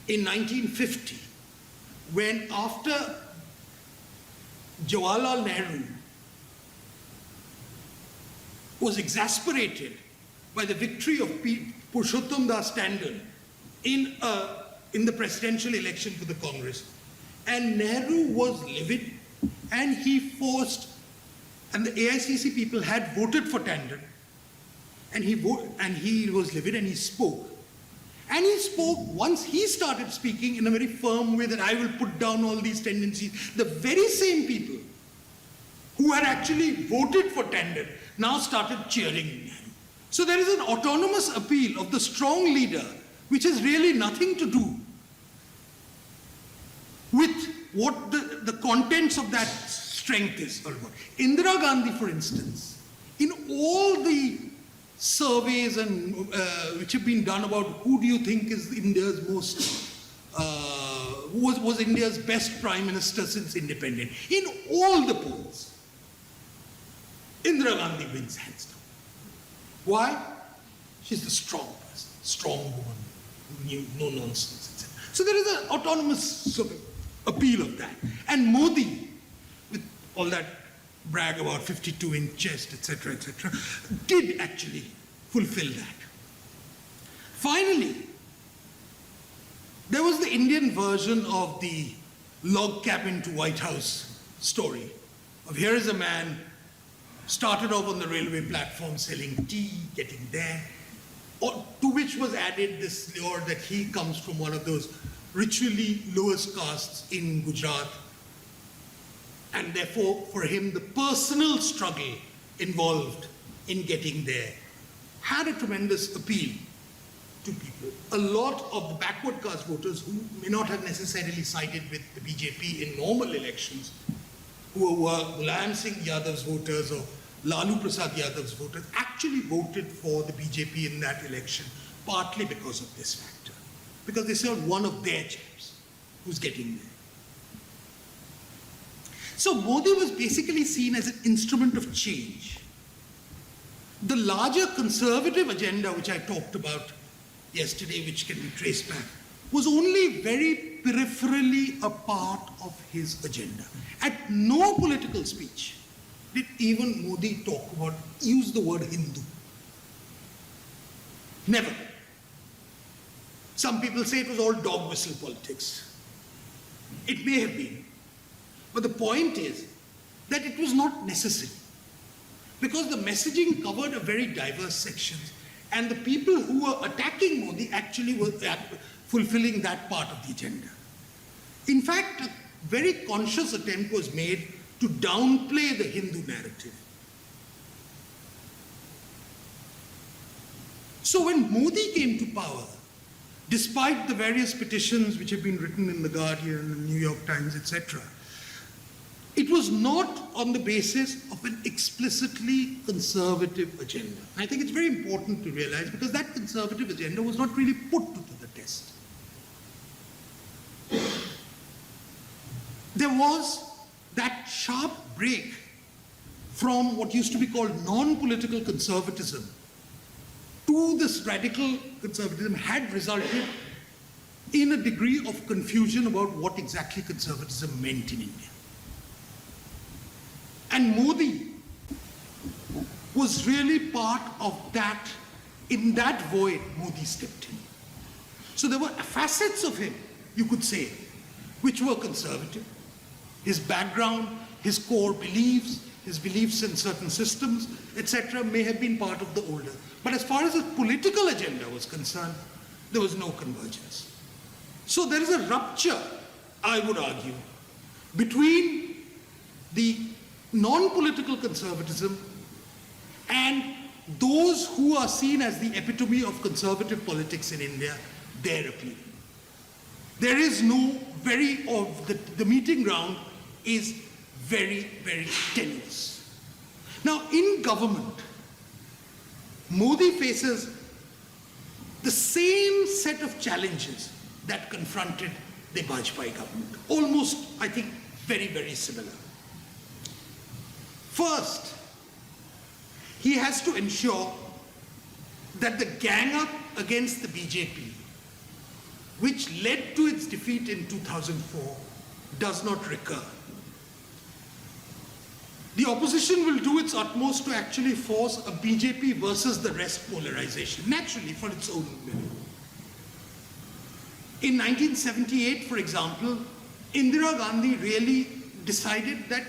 in 1950, when after Jawaharlal Nehru was exasperated by the victory of Purushottam Das Tandon in the presidential election for the Congress, and Nehru was livid, and he forced, and the AICC people had voted for Tandon, and he was livid, and he spoke. And he spoke, once he started speaking in a very firm way that I will put down all these tendencies, the very same people who had actually voted for Tandon now started cheering Nehru. So there is an autonomous appeal of the strong leader which has really nothing to do with what the contents of that strength is. Indira Gandhi, for instance, in all the surveys and which have been done about who do you think is India's most, was India's best prime minister since independence, in all the polls, Indira Gandhi wins hands down. Why? She's the strong person, strong woman, no nonsense, etc. So there is an autonomous sort of appeal of that. And Modi, with all that brag about 52-inch chest, etc., did actually fulfill that. Finally, there was the Indian version of the log cabin to White House story of here is a man started off on the railway platform selling tea, getting there, to which was added this lure that he comes from one of those ritually lowest castes in Gujarat. And therefore, for him, the personal struggle involved in getting there had a tremendous appeal to people. A lot of the backward caste voters who may not have necessarily sided with the BJP in normal elections, who were Mulayam Singh Yadav's voters or Lalu Prasad Yadav's voters, actually voted for the BJP in that election, partly because of this factor. Because they saw one of their chaps who's getting there. So Modi was basically seen as an instrument of change. The larger conservative agenda, which I talked about yesterday, which can be traced back, was only very peripherally a part of his agenda. At no political speech did even Modi use the word Hindu. Never. Some people say it was all dog whistle politics. It may have been. But the point is that it was not necessary, because the messaging covered a very diverse sections, and the people who were attacking Modi actually were fulfilling that part of the agenda. In fact, a very conscious attempt was made to downplay the Hindu narrative. So when Modi came to power, despite the various petitions which have been written in The Guardian, the New York Times, etc., it was not on the basis of an explicitly conservative agenda. I think it's very important to realize, because that conservative agenda was not really put to the test. There was that sharp break from what used to be called non-political conservatism to this radical conservatism had resulted in a degree of confusion about what exactly conservatism meant in India. And Modi was really part of that. In that void, Modi stepped in. So there were facets of him, you could say, which were conservative. His background, his core beliefs, his beliefs in certain systems, etc., may have been part of the older. But as far as his political agenda was concerned, there was no convergence. So there is a rupture, I would argue, between the non-political conservatism and those who are seen as the epitome of conservative politics in India, their appeal. There is no the meeting ground is very, very tenuous. Now, in government, Modi faces the same set of challenges that confronted the Vajpayee government. Almost, I think, very, very similar. First, he has to ensure that the gang-up against the BJP, which led to its defeat in 2004, does not recur. The opposition will do its utmost to actually force a BJP versus the rest polarization, naturally, for its own benefit. In 1978, for example, Indira Gandhi really decided that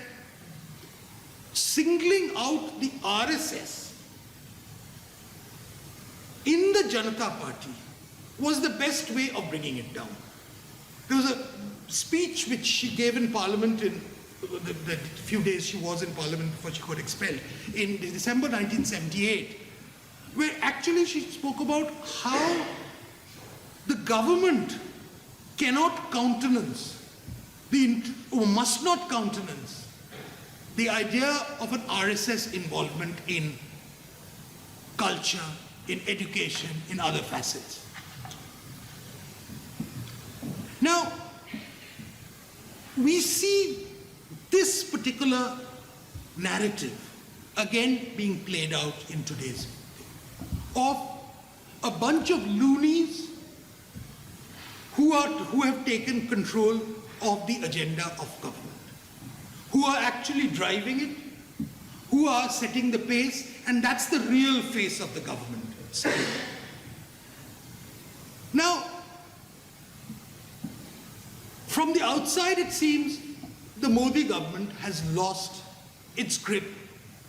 singling out the RSS in the Janata Party was the best way of bringing it down. There was a speech which she gave in Parliament in the few days she was in Parliament before she got expelled in December 1978, where actually she spoke about how the government cannot countenance, or must not countenance, the idea of an RSS involvement in culture, in education, in other facets. Now, we see this particular narrative again being played out in today's of a bunch of loonies who have taken control of the agenda of government, who are actually driving it, who are setting the pace, and that's the real face of the government. Now, from the outside it seems the Modi government has lost its grip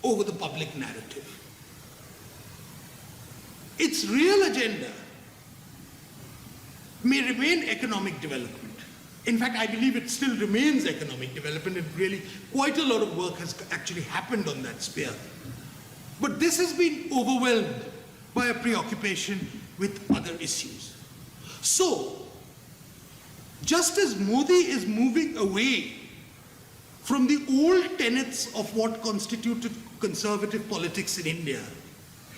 over the public narrative. its real agenda may remain economic development. In fact, I believe it still remains economic development, and really quite a lot of work has actually happened on that sphere. But this has been overwhelmed by a preoccupation with other issues. So, just as Modi is moving away from the old tenets of what constituted conservative politics in India,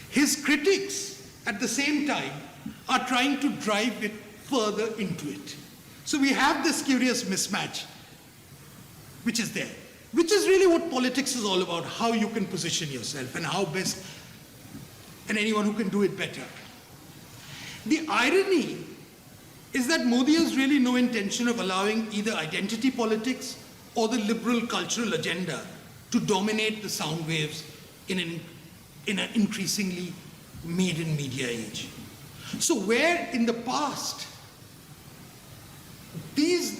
his critics at the same time are trying to drive it further into it. So we have this curious mismatch which is there, which is really what politics is all about, how you can position yourself and how best, and anyone who can do it better. The irony is that Modi has really no intention of allowing either identity politics or the liberal cultural agenda to dominate the sound waves in an increasingly maiden media age. So where in the past these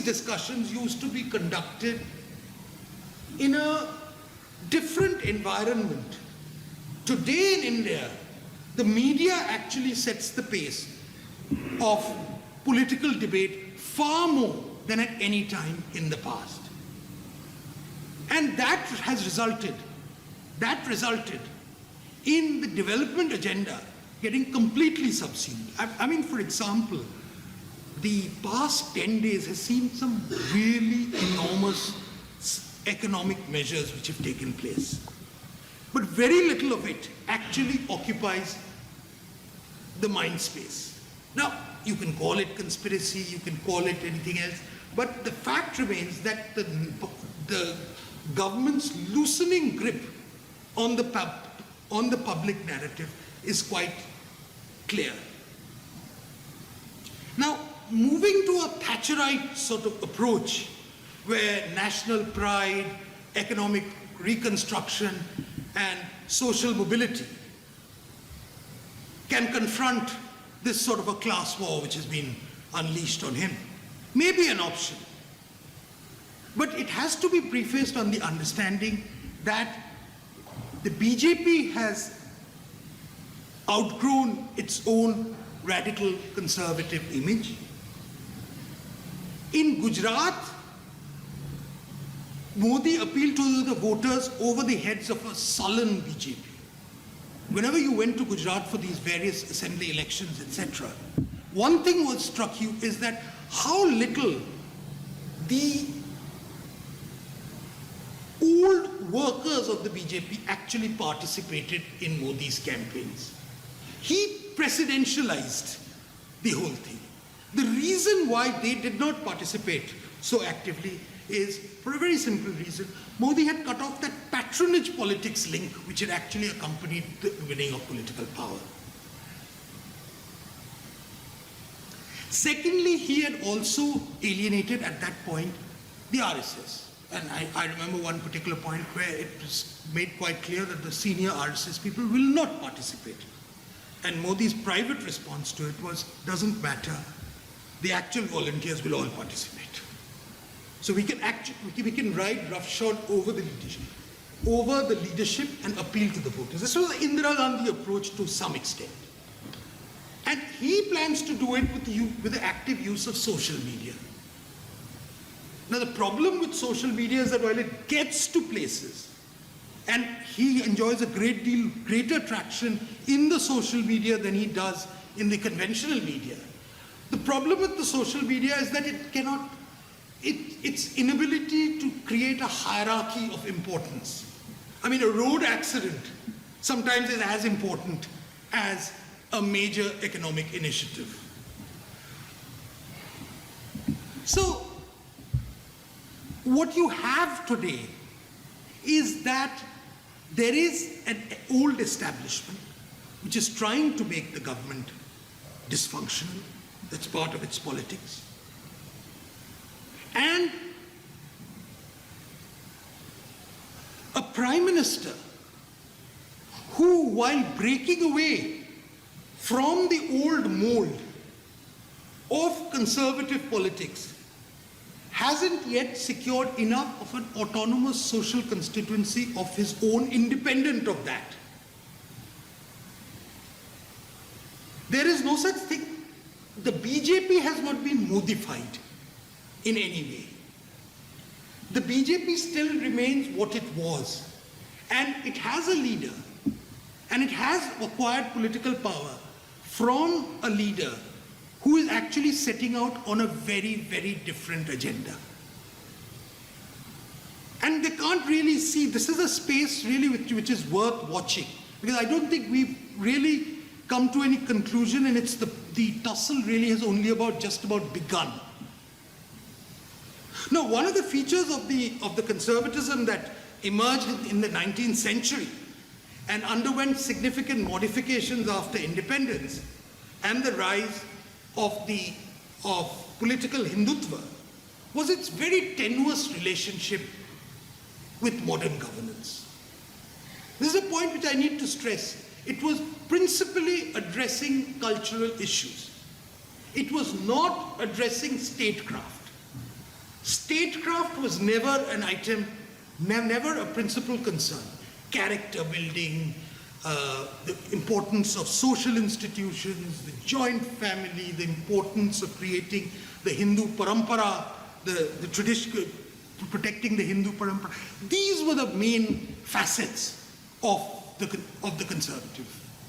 discussions used to be conducted in a different environment, today in India, the media actually sets the pace of political debate far more than at any time in the past. And that resulted in the development agenda getting completely subsumed. I mean, for example, the past 10 days has seen some really enormous economic measures which have taken place. But very little of it actually occupies the mind space. Now, you can call it conspiracy, you can call it anything else, but the fact remains that the government's loosening grip on the public narrative is quite clear. Now, moving to a Thatcherite sort of approach, where national pride, economic reconstruction, and social mobility can confront this sort of a class war which has been unleashed on him, may be an option. But it has to be prefaced on the understanding that the BJP has outgrown its own radical conservative image. In Gujarat, Modi appealed to the voters over the heads of a sullen BJP. Whenever you went to Gujarat for these various assembly elections, etc., one thing what struck you is that how little the old workers of the BJP actually participated in Modi's campaigns. He presidentialized the whole thing. The reason why they did not participate so actively is for a very simple reason. Modi had cut off that patronage politics link which had actually accompanied the winning of political power. Secondly, he had also alienated at that point the RSS. And I remember one particular point where it was made quite clear that the senior RSS people will not participate. And Modi's private response to it was, doesn't matter, the actual volunteers will all participate. So we can ride roughshod over the leadership and appeal to the voters. This was the Indira Gandhi approach to some extent. And he plans to do it with the active use of social media. Now the problem with social media is that while it gets to places, and he enjoys a great deal greater traction in the social media than he does in the conventional media, the problem with the social media is that its inability to create a hierarchy of importance. I mean, a road accident sometimes is as important as a major economic initiative. So, what you have today is that there is an old establishment which is trying to make the government dysfunctional. That's part of its politics. And a prime minister who, while breaking away from the old mold of conservative politics, hasn't yet secured enough of an autonomous social constituency of his own independent of that. no such thing. The BJP has not been modified in any way. The BJP still remains what it was. And it has a leader, and it has acquired political power from a leader who is actually setting out on a very, very different agenda. And they can't really see, this is a space really which is worth watching, because I don't think we've really come to any conclusion, and it's the tussle really has only just about begun. Now, one of the features of the conservatism that emerged in the 19th century and underwent significant modifications after independence and the rise of political Hindutva was its very tenuous relationship with modern governance. This is a point which I need to stress. It was principally addressing cultural issues. It was not addressing statecraft. Statecraft was never an item, never a principal concern. Character building, the importance of social institutions, the joint family, the importance of creating the Hindu parampara, the tradition, protecting the Hindu parampara. These were the main facets of the conservative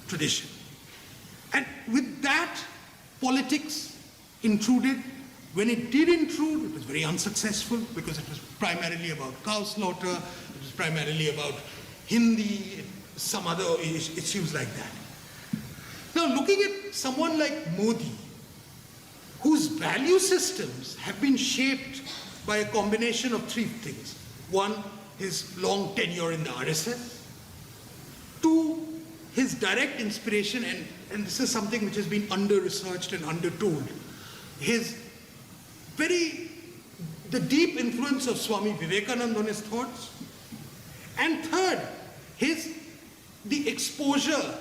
tradition. And with that, politics intruded. When it did intrude, it was very unsuccessful because it was primarily about cow slaughter, it was primarily about Hindi, some other issues like that. Now, looking at someone like Modi, whose value systems have been shaped by a combination of three things. One, his long tenure in the RSS. Two, his direct inspiration, and this is something which has been under-researched and under-told, the deep influence of Swami Vivekananda on his thoughts. And third, the exposure,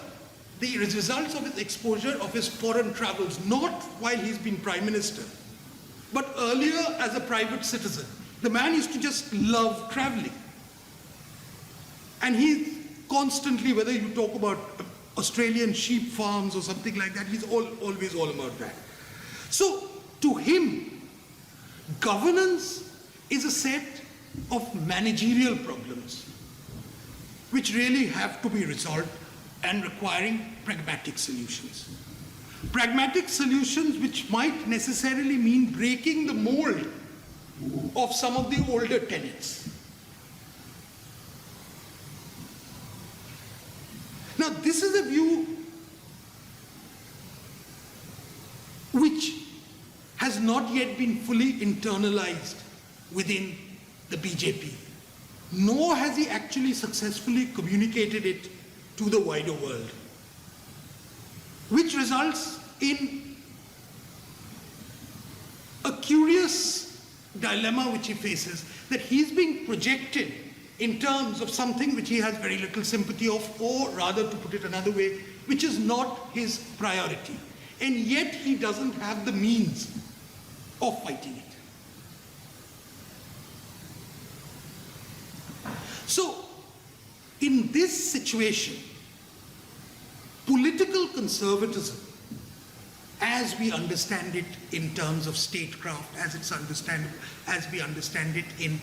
the results of his exposure of his foreign travels, not while he's been prime minister, but earlier as a private citizen. The man used to just love traveling. And he's constantly, whether you talk about Australian sheep farms or something like that, he's always all about that. So to him, governance is a set of managerial problems which really have to be resolved and requiring pragmatic solutions. Pragmatic solutions which might necessarily mean breaking the mold of some of the older tenets. Now, this is a view which has not yet been fully internalized within the BJP, nor has he actually successfully communicated it to the wider world, which results in a curious dilemma which he faces, that he's being projected in terms of something which he has very little sympathy of, or rather, to put it another way, which is not his priority. And yet he doesn't have the means of fighting it. So, in this situation, political conservatism, as we understand it in terms of statecraft, as we understand it in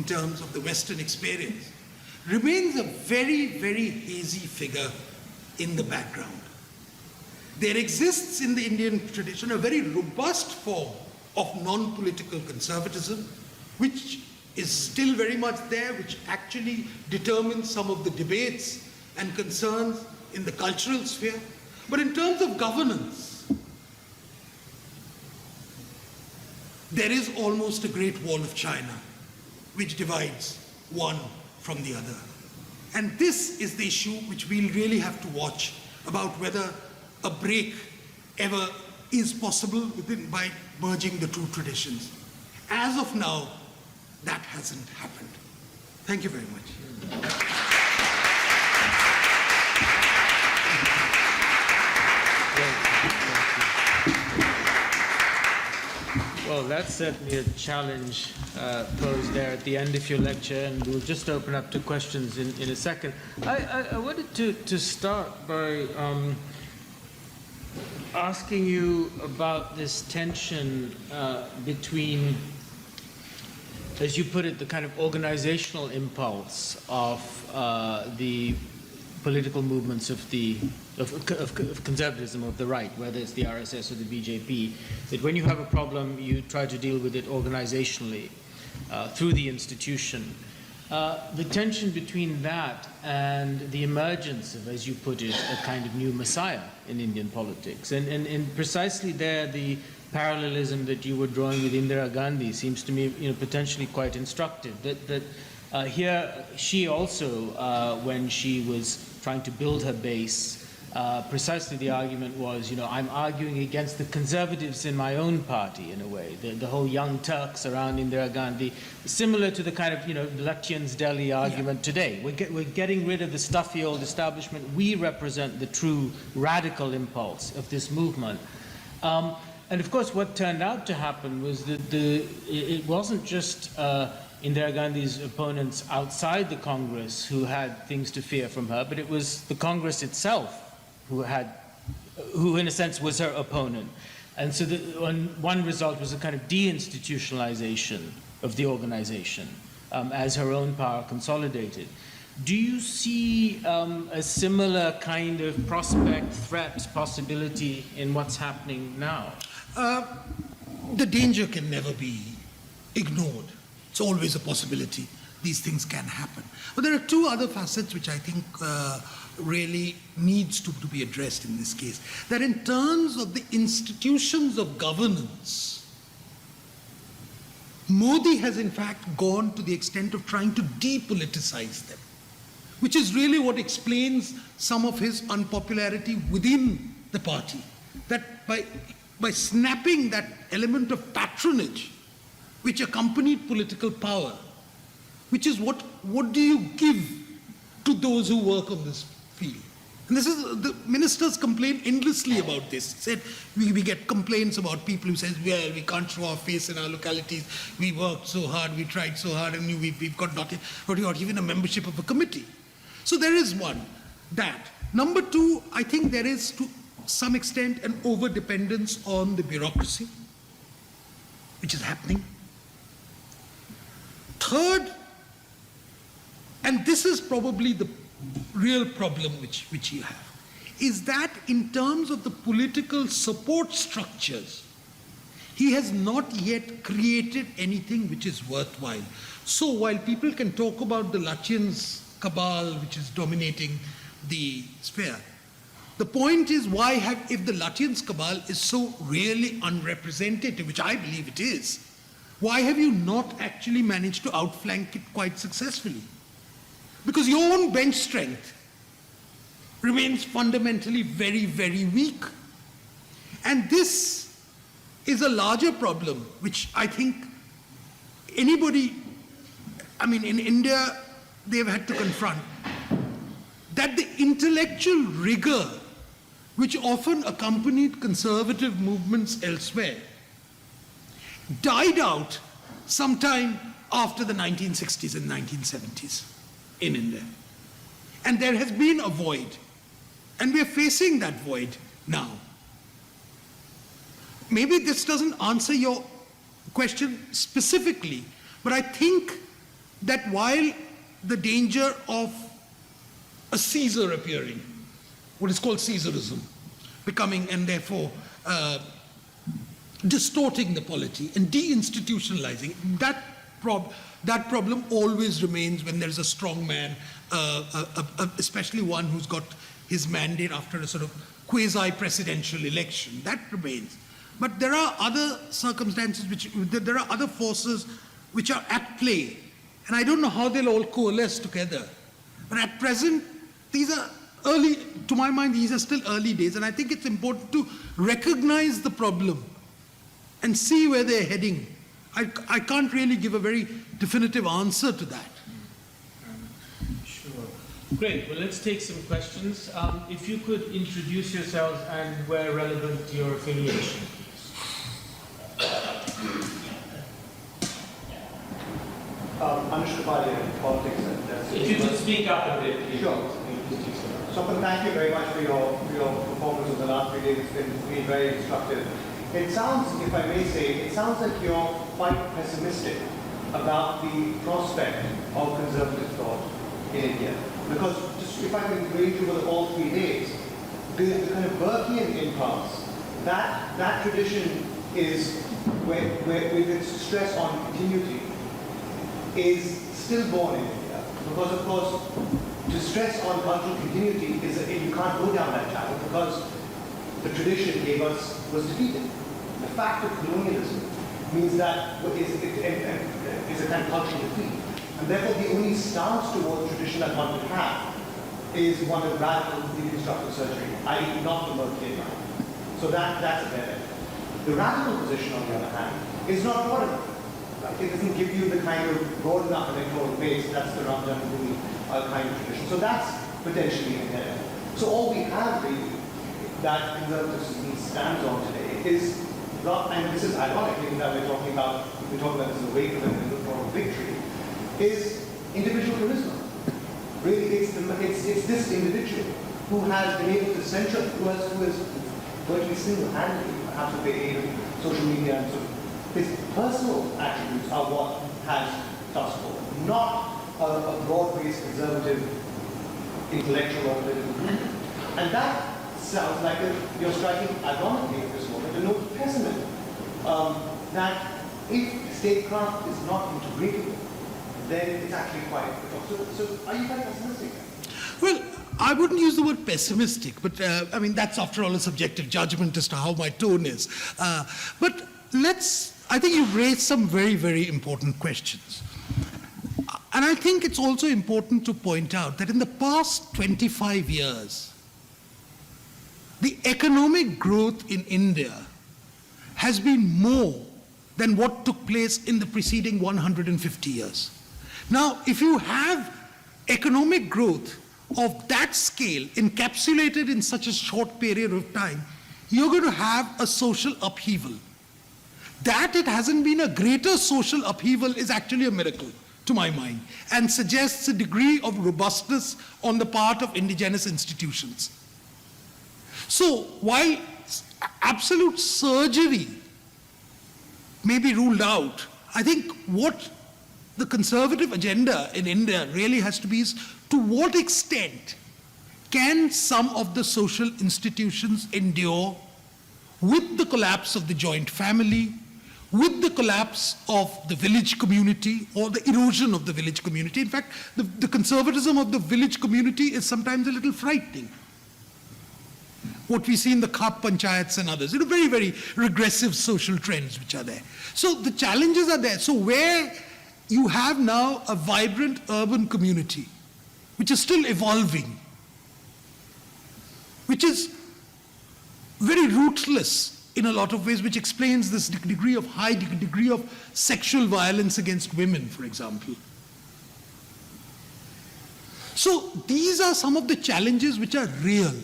terms of the Western experience, remains a very, very hazy figure in the background. There exists in the Indian tradition a very robust form of non-political conservatism, which is still very much there, which actually determines some of the debates and concerns in the cultural sphere. But in terms of governance, there is almost a great wall of China which divides one from the other. And this is the issue which we'll really have to watch, about whether a break ever is possible by merging the two traditions. As of now, that hasn't happened. Thank you very much. Well, that's certainly a challenge posed there at the end of your lecture, and we'll just open up to questions in a second. I wanted to start by asking you about this tension between, as you put it, the kind of organizational impulse of the political movements of conservatism of the right, whether it's the RSS or the BJP, that when you have a problem, you try to deal with it organizationally through the institution. The tension between that and the emergence of, as you put it, a kind of new messiah in Indian politics. And precisely there, the parallelism that you were drawing with Indira Gandhi seems to me, potentially quite instructive. That here, she also, when she was trying to build her base, precisely the argument was, I'm arguing against the conservatives in my own party, in a way. The whole young Turks around Indira Gandhi, similar to the kind of, Lutyens Delhi argument today. We're getting rid of the stuffy old establishment. We represent the true radical impulse of this movement. And of course, what turned out to happen was that it wasn't just Indira Gandhi's opponents outside the Congress who had things to fear from her, but it was the Congress itself who in a sense was her opponent. And so one result was a kind of deinstitutionalization of the organization as her own power consolidated. Do you see a similar kind of prospect, threat, possibility in what's happening now? The danger can never be ignored. It's always a possibility. These things can happen. But there are two other facets which I think really needs to be addressed in this case. That in terms of the institutions of governance, Modi has in fact gone to the extent of trying to depoliticize them, which is really what explains some of his unpopularity within the party. That by snapping that element of patronage which accompanied political power, which is what do you give to those who work on this field? And this is, the ministers complain endlessly about this. Said we get complaints about people who says, well, we can't show our face in our localities, we worked so hard, we tried so hard, and we've got not even a membership of a committee. So there is one, that. Number two, I think there is to some extent an over-dependence on the bureaucracy, which is happening. Third, and this is probably the real problem which you have, is that in terms of the political support structures, he has not yet created anything which is worthwhile. So while people can talk about the Lutyens cabal which is dominating the sphere, the point is, if the Lutyens cabal is so really unrepresentative, which I believe it is, why have you not actually managed to outflank it quite successfully? Because your own bench strength remains fundamentally very, very weak. And this is a larger problem, which I think anybody, in India, they've had to confront, that the intellectual rigor which often accompanied conservative movements elsewhere died out sometime after the 1960s and 1970s in India. And there has been a void. And we're facing that void now. Maybe this doesn't answer your question specifically, but I think that while the danger of a Caesar appearing, what is called Caesarism, becoming and therefore distorting the polity and deinstitutionalizing, that problem always remains when there's a strong man, especially one who's got his mandate after a sort of quasi-presidential election. That remains. But there are other circumstances, there are other forces which are at play. And I don't know how they'll all coalesce together. But at present, these are early, to my mind, these are still early days. And I think it's important to recognize the problem and see where they're heading. I can't really give a very definitive answer to that. Sure. Great. Well, let's take some questions. If you could introduce yourselves and where relevant to your affiliation, please. I'm Swapan, politics and if you could speak up a bit, please. Sure. Swapan, thank you very much for your performance over the last 3 days. It's been very instructive. It sounds, if I may say, it sounds like you're quite pessimistic about the prospect of conservative thought in India. Because just if I can read you over all 3 days, the kind of Burkean impulse, that tradition is where with its stress on continuity is still born in India. Because of course, to stress on cultural continuity is you can't go down that channel because the tradition was defeated. The fact of colonialism means that is a kind of cultural defeat. And therefore the only stance towards tradition that one could have is one of radical deconstructive surgery, i.e. not the Burkean line. So that's a benefit. The radical position, on the other hand, is not broad enough. Right? It doesn't give you the kind of broad enough electoral base. That's the Ramjan Rumi kind of tradition. So that's potentially inherent. So all we have really that conservatism stands on today is, and this is ironic, given that we're talking about this as a wake of an electoral victory, is individual charisma. Really, it's this individual who has been able to censure, who has virtually single-handedly, perhaps with the aid of social media and so on. His personal attributes are what has thus far, not a broad-based conservative intellectual or political movement. And that sounds like you're striking ironically at this moment a note of pessimism. That if statecraft is not integrated, then it's actually quite so are you quite pessimistic? Well, I wouldn't use the word pessimistic, but I mean, that's after all a subjective judgment as to how my tone is. But I think you've raised some very, very important questions. And I think it's also important to point out that in the past 25 years, the economic growth in India has been more than what took place in the preceding 150 years. Now, if you have economic growth of that scale encapsulated in such a short period of time, you're going to have a social upheaval. That it hasn't been a greater social upheaval is actually a miracle, to my mind, and suggests a degree of robustness on the part of indigenous institutions. So, while absolute surgery may be ruled out, I think what the conservative agenda in India really has to be is, to what extent can some of the social institutions endure with the collapse of the joint family, with the collapse of the village community or the erosion of the village community. In fact, the conservatism of the village community is sometimes a little frightening. What we see in the Khap panchayats and others, very, very regressive social trends which are there. So the challenges are there. So where you have now a vibrant urban community, which is still evolving, which is very rootless in a lot of ways, which explains this high degree of sexual violence against women, for example. So these are some of the challenges which are real.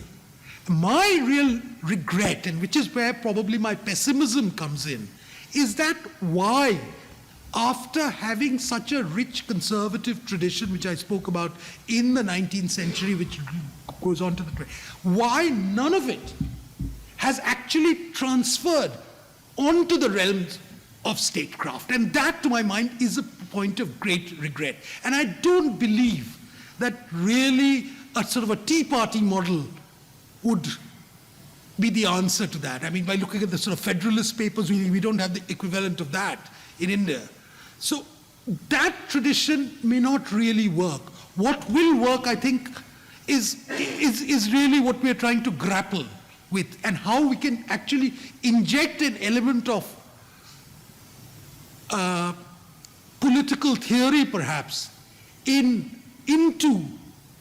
My real regret, and which is where probably my pessimism comes in, is that why, after having such a rich conservative tradition, which I spoke about in the 19th century, which goes on to the 20th, why none of it has actually transferred onto the realms of statecraft. And that, to my mind, is a point of great regret. And I don't believe that really a sort of a Tea Party model would be the answer to that. I mean, by looking at the sort of Federalist Papers, we don't have the equivalent of that in India. So that tradition may not really work. What will work, I think, is really what we're trying to grapple with, and how we can actually inject an element of political theory, perhaps, into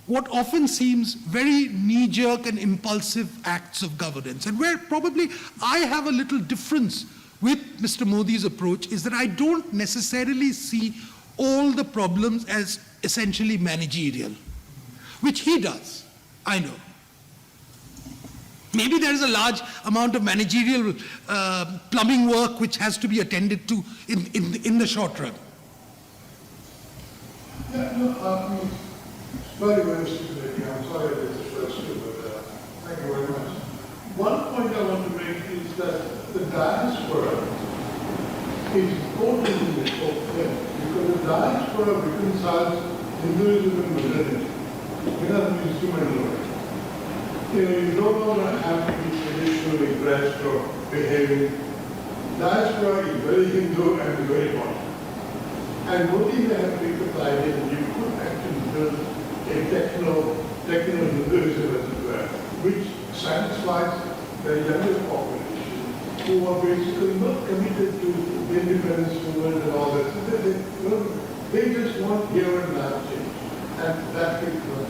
what often seems very knee-jerk and impulsive acts of governance. And where probably I have a little difference with Mr. Modi's approach is that I don't necessarily see all the problems as essentially managerial, which he does, I know. Maybe there is a large amount of managerial plumbing work which has to be attended to in the short run. Yeah, no, very, very specific. sorry this is first too, but thank you very much. One point I want to make is that the diaspora is totally the whole thing, because the diaspora reconciles Hinduism and modernity in an instrumental way. You don't want to have to be traditionally dressed or behaving. Diaspora is very Hindu and very modern. And Modi may have picked up the idea that you could actually build a techno-Hinduism, as it were, which satisfies the younger population who are basically not committed to the independence movement and all that. They just want here and now change. And that takes money.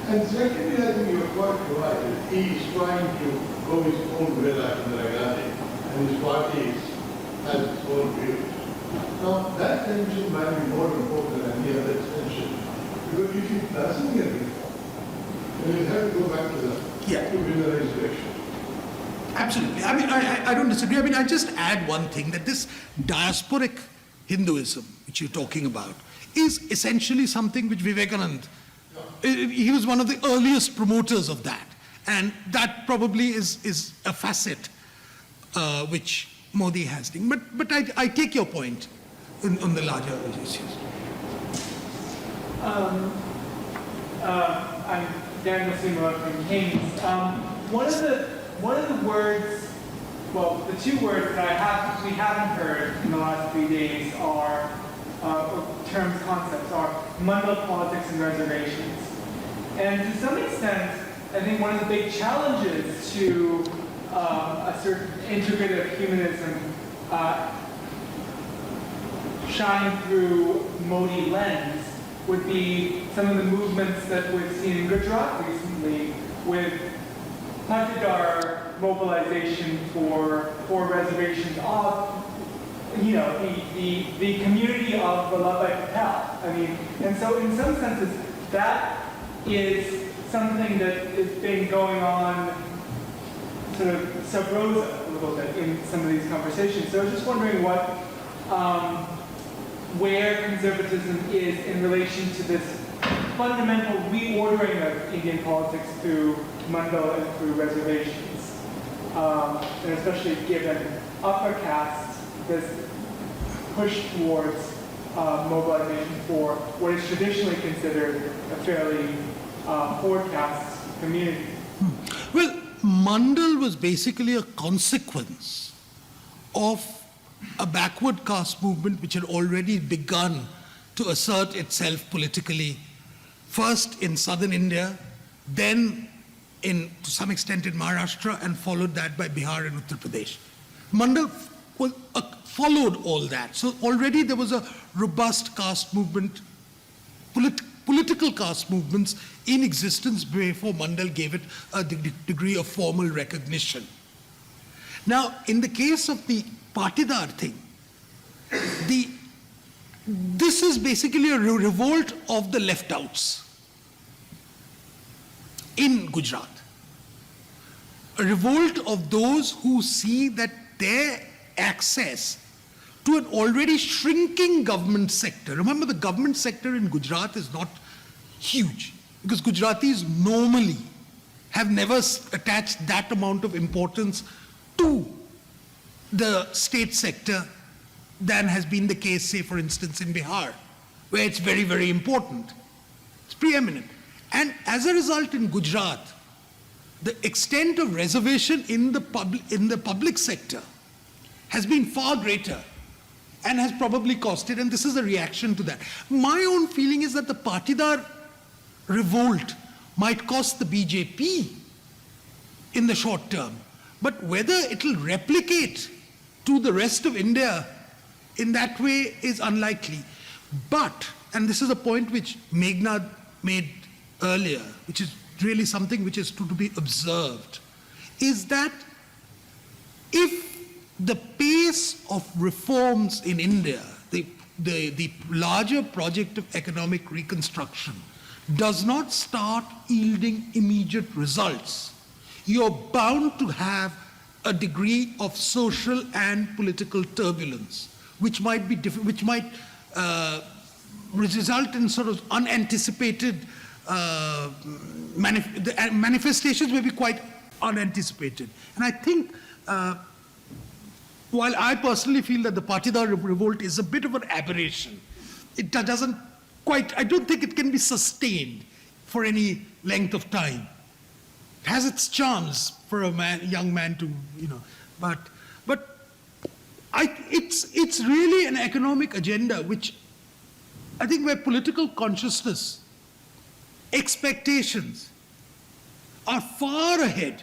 And secondly, I think you're quite right. He is trying to go his own way like Indira Gandhi, and his party has its own views. Now, that tension might be more important than any other tension. Because if it doesn't get reformed, then you have to go back to the reservation. Absolutely. I mean, I don't disagree. I mean, I just add one thing, that this diasporic Hinduism, which you're talking about, is essentially something which Vivekananda, he was one of the earliest promoters of that. And that probably is a facet which Modi has. But I take your point on the larger issues. I'm Daniel Sunil from Kings. One of the words, well, the two words that we haven't heard in the last 3 days are, terms, concepts, are Mandal politics and reservations. And to some extent, I think one of the big challenges to a certain integrative humanism shine through Modi lens would be some of the movements that we've seen in Gujarat recently with Patidar mobilization for reservations of, the community of Vallabhbhai Patel. I mean, and so in some senses, that is something that has been going on sort of sub rosa a little bit in some of these conversations. So I was just wondering where conservatism is in relation to this fundamental reordering of Indian politics through Mandal and through reservations, and especially given upper caste, this push towards mobilization for what is traditionally considered a fairly poor caste community. Well, Mandal was basically a consequence of a backward caste movement which had already begun to assert itself politically, first in southern India, then to some extent in Maharashtra, and followed that by Bihar and Uttar Pradesh. Mandal followed all that. So already there was a robust caste movement, political caste movements in existence before Mandal gave it a degree of formal recognition. Now, in the case of the Patidar thing, this is basically a revolt of the left outs in Gujarat. A revolt of those who see that their access to an already shrinking government sector. Remember, the government sector in Gujarat is not huge, because Gujaratis normally have never attached that amount of importance to the state sector than has been the case, say, for instance, in Bihar, where it's very, very important. It's preeminent. And as a result, in Gujarat, the extent of reservation in the public sector has been far greater and has probably costed, and this is a reaction to that. My own feeling is that the Patidar revolt might cost the BJP in the short term, but whether it'll replicate to the rest of India in that way is unlikely. But, and this is a point which Meghnad made earlier, which is really something which is to be observed, is that if the pace of reforms in India, the larger project of economic reconstruction, does not start yielding immediate results, you're bound to have a degree of social and political turbulence, which might be result in sort of unanticipated manifestations may be quite unanticipated. And I think, while I personally feel that the Patidar revolt is a bit of an aberration, it doesn't quite, I don't think it can be sustained for any length of time. It has its charms for a young man to, but it's really an economic agenda which I think where political consciousness, expectations are far ahead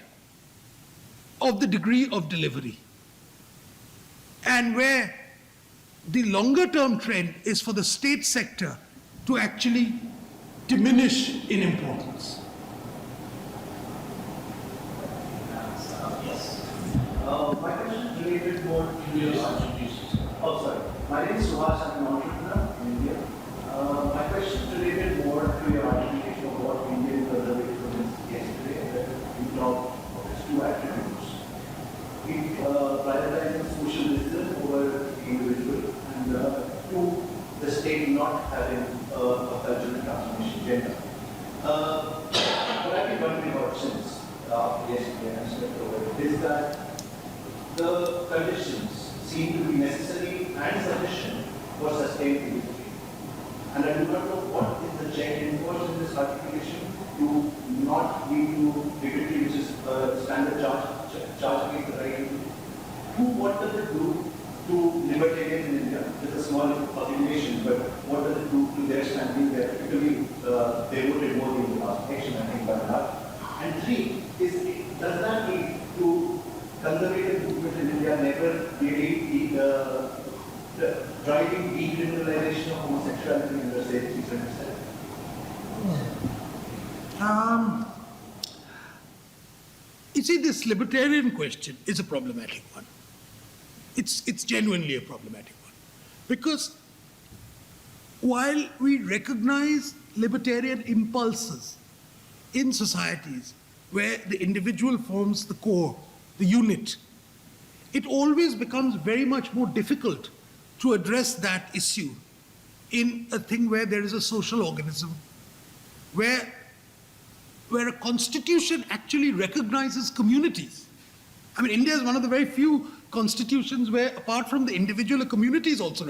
of the degree of delivery. And where the longer term trend is for the state sector to actually diminish in importance. Yes. My question is related more to your Oh, sorry. My name is Suhas. I'm an entrepreneur in India. My question is related more to your articulation of what Indian conservatism is yesterday, that you talked of its two attributes. It prioritizes socialism over the individual, and two, the state not having a cultural transformation agenda. What I've been wondering about since yesterday and over is that the conditions seem to be necessary and sufficient for sustainability. And I do not know what is the check enforced in this articulation to not lead to bigotry, which is standard charge against the right. What does it do to libertarians in India? It's a small population, but what does it do to their standing there? Typically, they voted more in the last election, I think, by and large. And three, does that lead to conservative movement in India never really driving decriminalization of homosexuality in the state? You see, this libertarian question is a problematic one. It's genuinely a problematic one. Because while we recognize libertarian impulses in societies where the individual forms the core, the unit, it always becomes very much more difficult to address that issue in a thing where there is a social organism, where a constitution actually recognizes communities. I mean, India is one of the very few constitutions where, apart from the individual, a community is also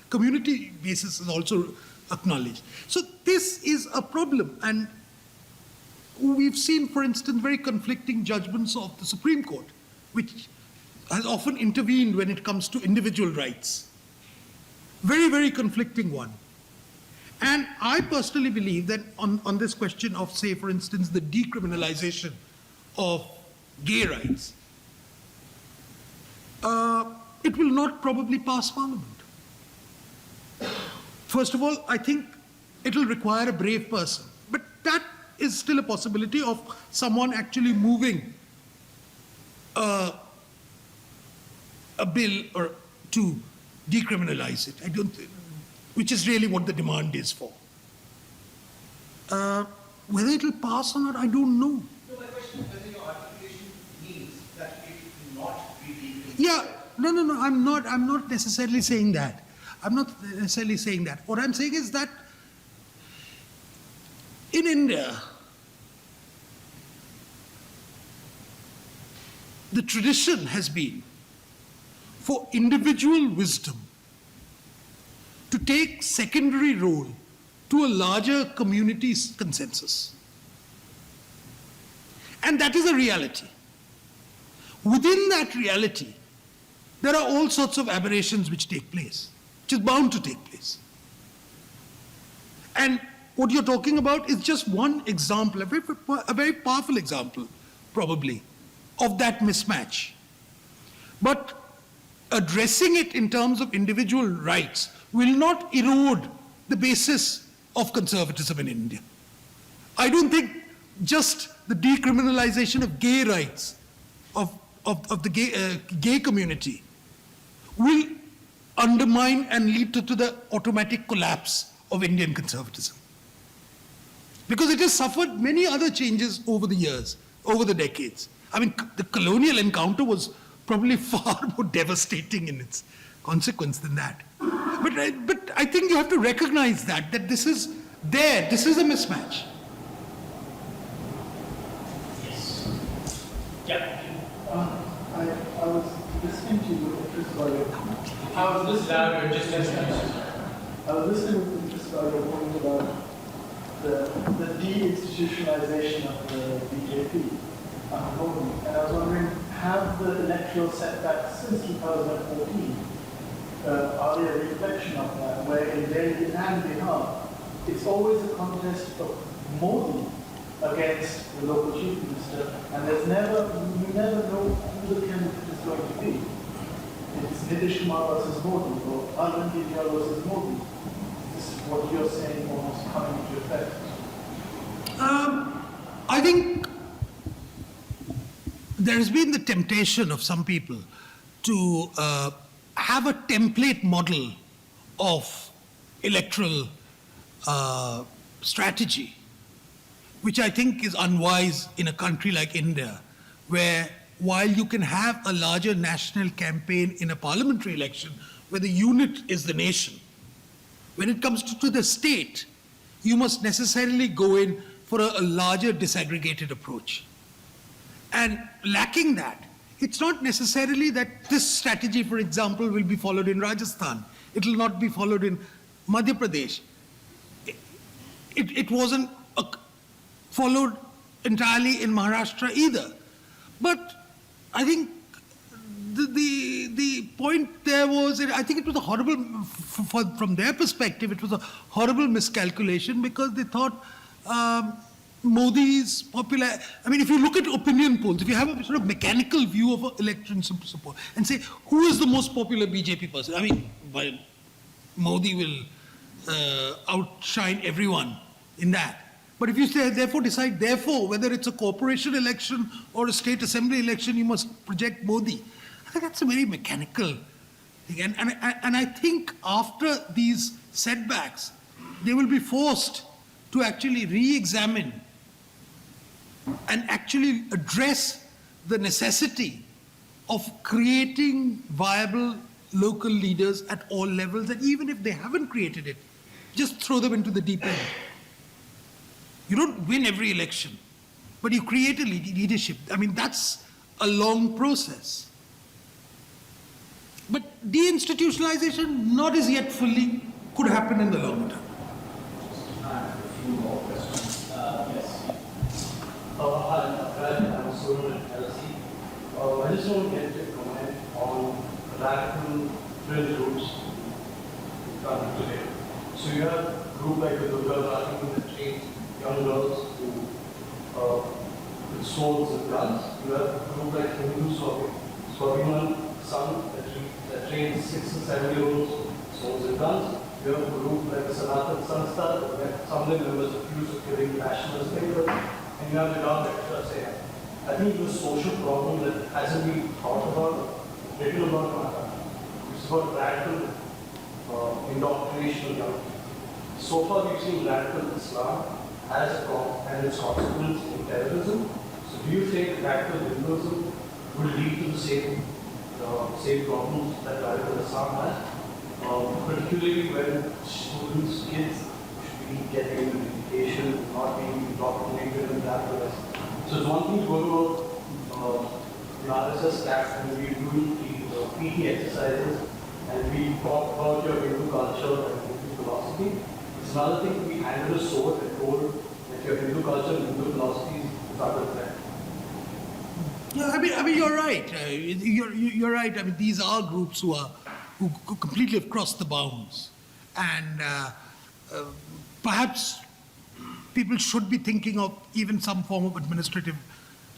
community basis is also acknowledged. So this is a problem, and we've seen, for instance, very conflicting judgments of the Supreme Court, which has often intervened when it comes to individual rights. Very, very conflicting one. And I personally believe that on this question of, say, for instance, the decriminalization of gay rights, it will not probably pass Parliament. First of all, I think it will require a brave person. But that is still a possibility of someone actually moving a bill or to decriminalize it. I don't think, which is really what the demand is for. Whether it will pass or not, I don't know. So my question is whether your articulation means that it will not be decriminalized. Yeah, no, I'm not necessarily saying that. I'm not necessarily saying that. What I'm saying is that in India, the tradition has been for individual wisdom to take secondary role to a larger community's consensus. And that is a reality. Within that reality, there are all sorts of aberrations which take place, which is bound to take place. And what you're talking about is just one example, a very powerful example, probably, of that mismatch. But addressing it in terms of individual rights will not erode the basis of conservatism in India. I don't think just the decriminalization of gay rights, of the gay community, will undermine and lead to the automatic collapse of Indian conservatism. Because it has suffered many other changes over the years, over the decades. I mean, the colonial encounter was probably far more devastating in its consequence than that. But I think you have to recognize that this is there, this is a mismatch. Sorry. I was listening. Louder, just I was listening with interest about your point about the deinstitutionalization of the BJP movement. And I was wondering, have the electoral setbacks since 2014, are they a reflection of that, where in Delhi and Bihar, it's always a contest of Modi against the local chief minister, and you never know who the candidate is going to be. It's Nitish Kumar versus Modi, or Arvind Kejriwal versus Modi. This is what you're saying almost coming into effect. I think there has been the temptation of some people to have a template model of electoral strategy, which I think is unwise in a country like India, where while you can have a larger national campaign in a parliamentary election, where the unit is the nation, when it comes to the state, you must necessarily go in for a larger disaggregated approach. And lacking that, it's not necessarily that this strategy, for example, will be followed in Rajasthan. It will not be followed in Madhya Pradesh. It wasn't followed entirely in Maharashtra either. But I think the point there was, I think it was a horrible, from their perspective, it was a horrible miscalculation, because they thought Modi's popular, I mean, if you look at opinion polls, if you have a sort of mechanical view of election support and say, who is the most popular BJP person? I mean, Modi will outshine everyone in that. But if you say, therefore, whether it's a corporation election or a state assembly election, you must project Modi. I think that's a very mechanical thing. And I think after these setbacks, they will be forced to actually re-examine and actually address the necessity of creating viable local leaders at all levels. And even if they haven't created it, just throw them into the deep end. You don't win every election, but you create a leadership. I mean, that's a long process. But deinstitutionalization, not as yet fully, could happen in the long term. A few more questions. Yes. Hi, I'm Sunil at LSE. I just want to get a comment on radical fringe groups today. So you have a group like the Durga arguing that trains young girls who with swords and guns. You have a group like Hindu Swapan that trains 6 and 7-year-olds swords and guns. You have a group like the Sanatan Sanstha, where some of the members are accused of killing nationalist thinkers. And you have the Ram saying, I think it's a social problem that hasn't been thought about, written about in our country. It's about radical indoctrination of young people. So far, we've seen radical Islam and its consequence in terrorism. So do you think radical Hinduism will lead to the same problems that radical Islam has? Particularly when students, kids, should be getting an education, not being indoctrinated in that way. So it's one thing to go to an RSS camp and we do the PT exercises and we talk about your Hindu culture and Hindu philosophy. It's another thing to be handed a sword and told that your Hindu culture and Hindu philosophy is under threat. Yeah, I mean, you're right. You're right. I mean, these are groups who completely have crossed the bounds, and perhaps people should be thinking of even some form of administrative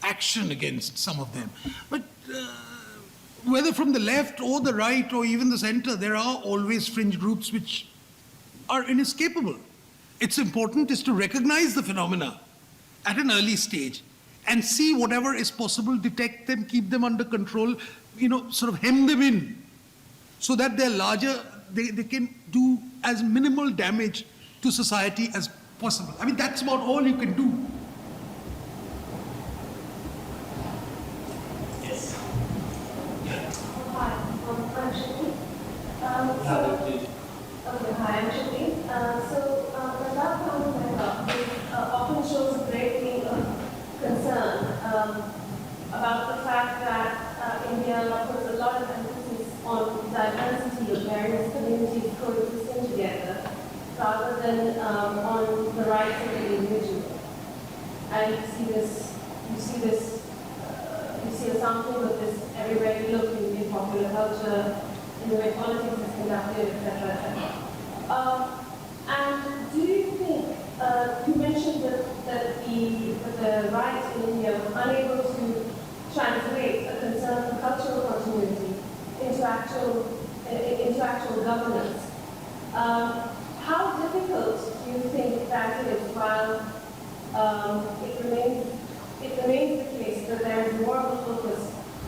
action against some of them. But whether from the left or the right or even the center, there are always fringe groups which are inescapable. It's important is to recognize the phenomena at an early stage and see whatever is possible, detect them, keep them under control, sort of hem them in so that they're larger, they can do as minimal damage to society as possible. I mean, that's about all you can do. Yes. Hi, I'm Shani. Hi, I'm Shani. The last comment often shows a great deal of concern about the fact that India puts a lot of emphasis on rather than on the rights of the individual. And you see a sampling of this everywhere you look in popular culture, in the way politics is conducted, etc., etc. And do you think, you mentioned that the right in India was unable to translate a concern for cultural continuity into actual governance. How difficult do you think that is while it remains the case that there is more of a focus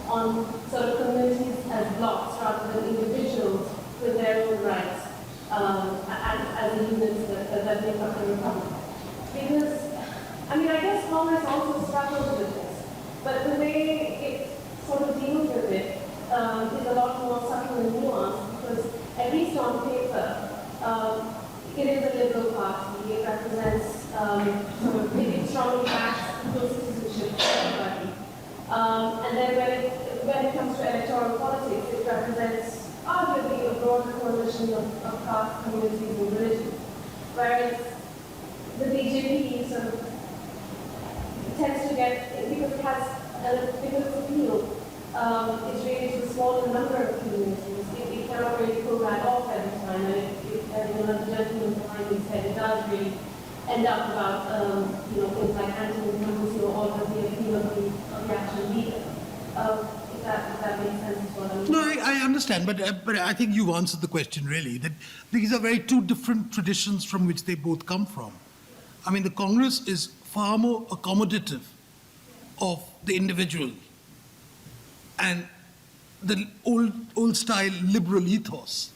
on sort of communities as blocks rather than individuals with their own rights as the units that make up the republic? Because, I mean, I guess Congress also struggles with this, but the way it sort of deals with it is a lot more subtle and nuanced, because at least on paper, it is a liberal party. It represents it strongly backs equal citizenship for everybody. And then when it comes to electoral politics, it represents arguably a broader coalition of caste, communities, and religions. Whereas the BJP sort of tends to get, because it has because its appeal is really to a smaller number of communities. It cannot really pull that off every time, and as the gentleman behind me said, it does really end up about things like anti-incumbency or all of the appeal of the actual leader. If that makes sense as well. No, I understand, but I think you've answered the question really, that these are very two different traditions from which they both come from. I mean, the Congress is far more accommodative of the individual and the old style liberal ethos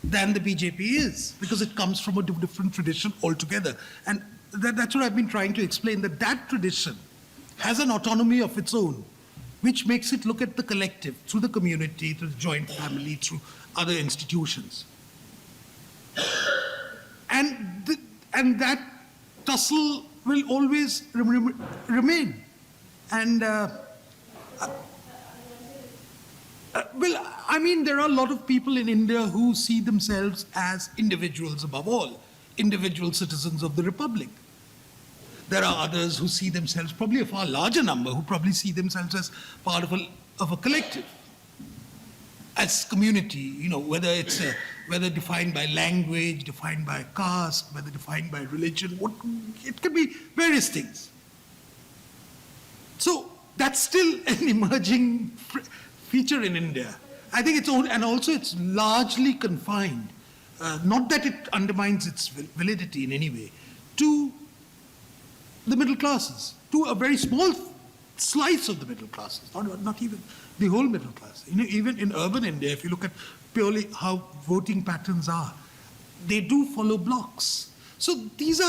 than the BJP is, because it comes from a different tradition altogether. And that's what I've been trying to explain, that tradition has an autonomy of its own, which makes it look at the collective, through the community, through the joint family, through other institutions. And that tussle will always remain. And well, I mean, there are a lot of people in India who see themselves as individuals above all, individual citizens of the Republic. There are others who see themselves, probably a far larger number, who probably see themselves as part of a collective, as community, whether defined by language, defined by caste, whether defined by religion, it could be various things. So that's still an emerging feature in India. I think it's largely confined, not that it undermines its validity in any way, to the middle classes, to a very small slice of the middle classes, not even the whole middle class. Even in urban India, if you look at purely how voting patterns are, they do follow blocks. So this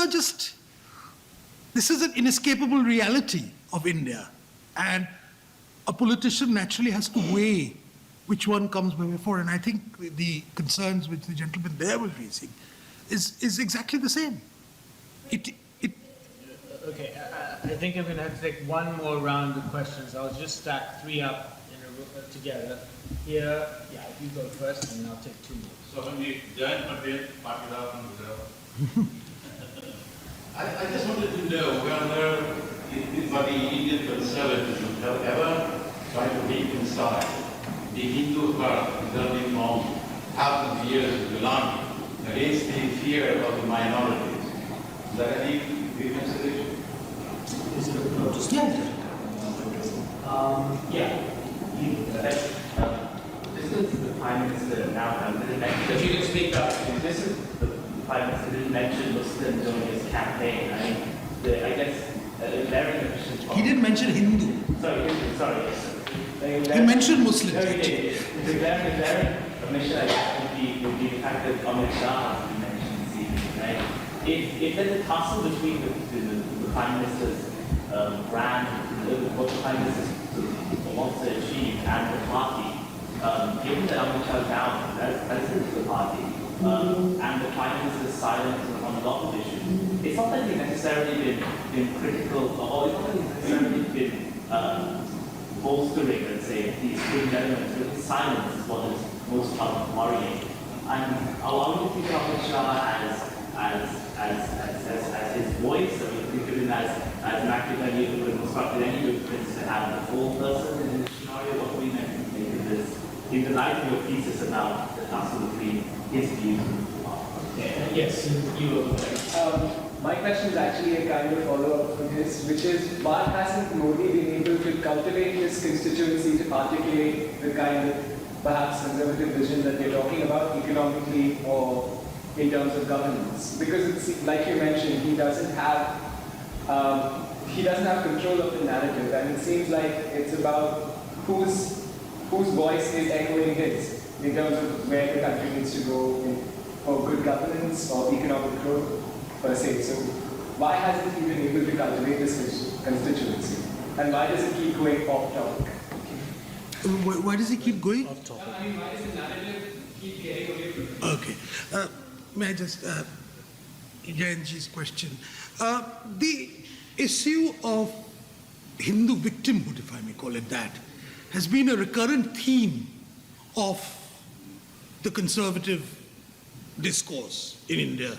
is an inescapable reality of India. And a politician naturally has to weigh which one comes before. And I think the concerns which the gentleman there was raising is exactly the same. Okay, I think I'm going to have to take one more round of questions. I'll just stack three up together. Here, you go first, and then I'll take two more. So when we join Patel, Patila from Gujarat, I just wanted to know whether the Indian conservatism have ever tried to reconcile the Hindu heart resulting from thousands of years of Khilnani against the fear of the minorities. Is that any reconciliation? Is it a protest? This is the Prime Minister now. If you can speak up, this is the Prime Minister didn't mention Muslims during his campaign. I guess very efficient. He didn't mention Hindu. Sorry. He mentioned Muslims. The very omission I guess would be the fact that Amit Shah has been mentioned this evening, right? If there's a tussle between the Prime Minister's brand, what the Prime Minister wants to achieve, and the party, given that Amit Shah is down as president of the party, and the Prime Minister's silence on a lot of issues, it's not that he's necessarily been critical, or it's not that he's necessarily been bolstering, let's say, these good elements, but his silence is what is most worrying. And I want to think of Amit Shah as person in the scenario, what we meant to make of this, in the light of your thesis about the tussle between his views and Yes, you will. My question is actually a kind of follow-up from this, which is, why hasn't Modi been able to cultivate his constituency to articulate the kind of perhaps conservative vision that they're talking about economically or in terms of governance? Because it's like you mentioned, he doesn't have control of the narrative, and it seems like it's about whose voice is echoing his in terms of where the country needs to go for good governance or economic growth per se. So why hasn't he been able to cultivate this constituency? And why does it keep going off topic? Why does he keep going? Off topic. I mean, why does the narrative keep getting away from it? Okay. May I just, Jayanji's question. The issue of Hindu victimhood, if I may call it that, has been a recurrent theme of the conservative discourse in India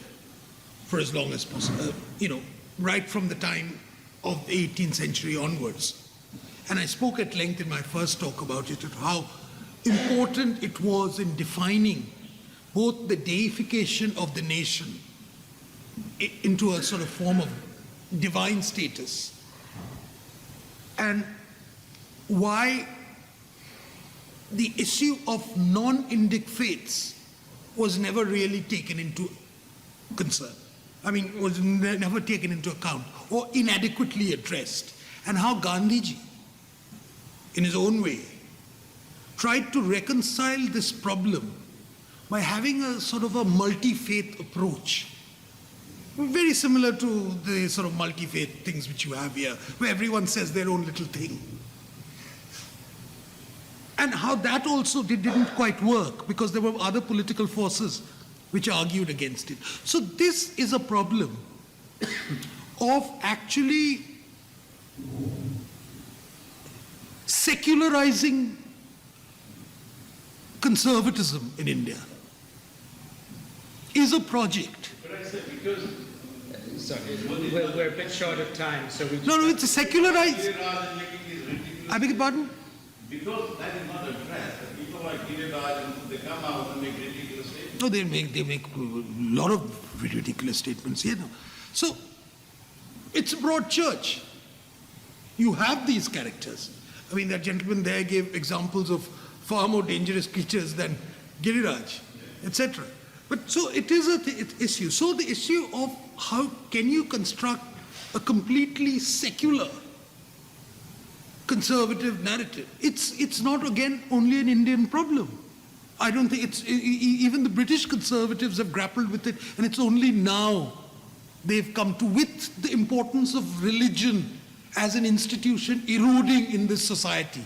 for as long as possible, right from the time of the 18th century onwards. And I spoke at length in my first talk about it, how important it was in defining both the deification of the nation into a sort of form of divine status, and why the issue of non-Indic faiths was never really taken into concern. I mean, was never taken into account or inadequately addressed. And how Gandhiji, in his own way, tried to reconcile this problem by having a sort of a multi-faith approach. Very similar to the sort of multi-faith things which you have here, where everyone says their own little thing. And how that also didn't quite work, because there were other political forces which argued against it. So this is a problem of actually secularizing conservatism in India is a project. But I said because Sorry, we're a bit short of time, so we just... No, it's a secularized... I beg your pardon? Because that is not addressed, the people like Giriraj, they come out and make ridiculous statements. No, they make a lot of ridiculous statements here now. So, it's a broad church. You have these characters. I mean, that gentleman there gave examples of far more dangerous creatures than Giriraj, etc. But so it is an issue. So the issue of how can you construct a completely secular conservative narrative? It's not, again, only an Indian problem. I don't think it's, even the British conservatives have grappled with it, and it's only now they've come to, with the importance of religion as an institution eroding in this society.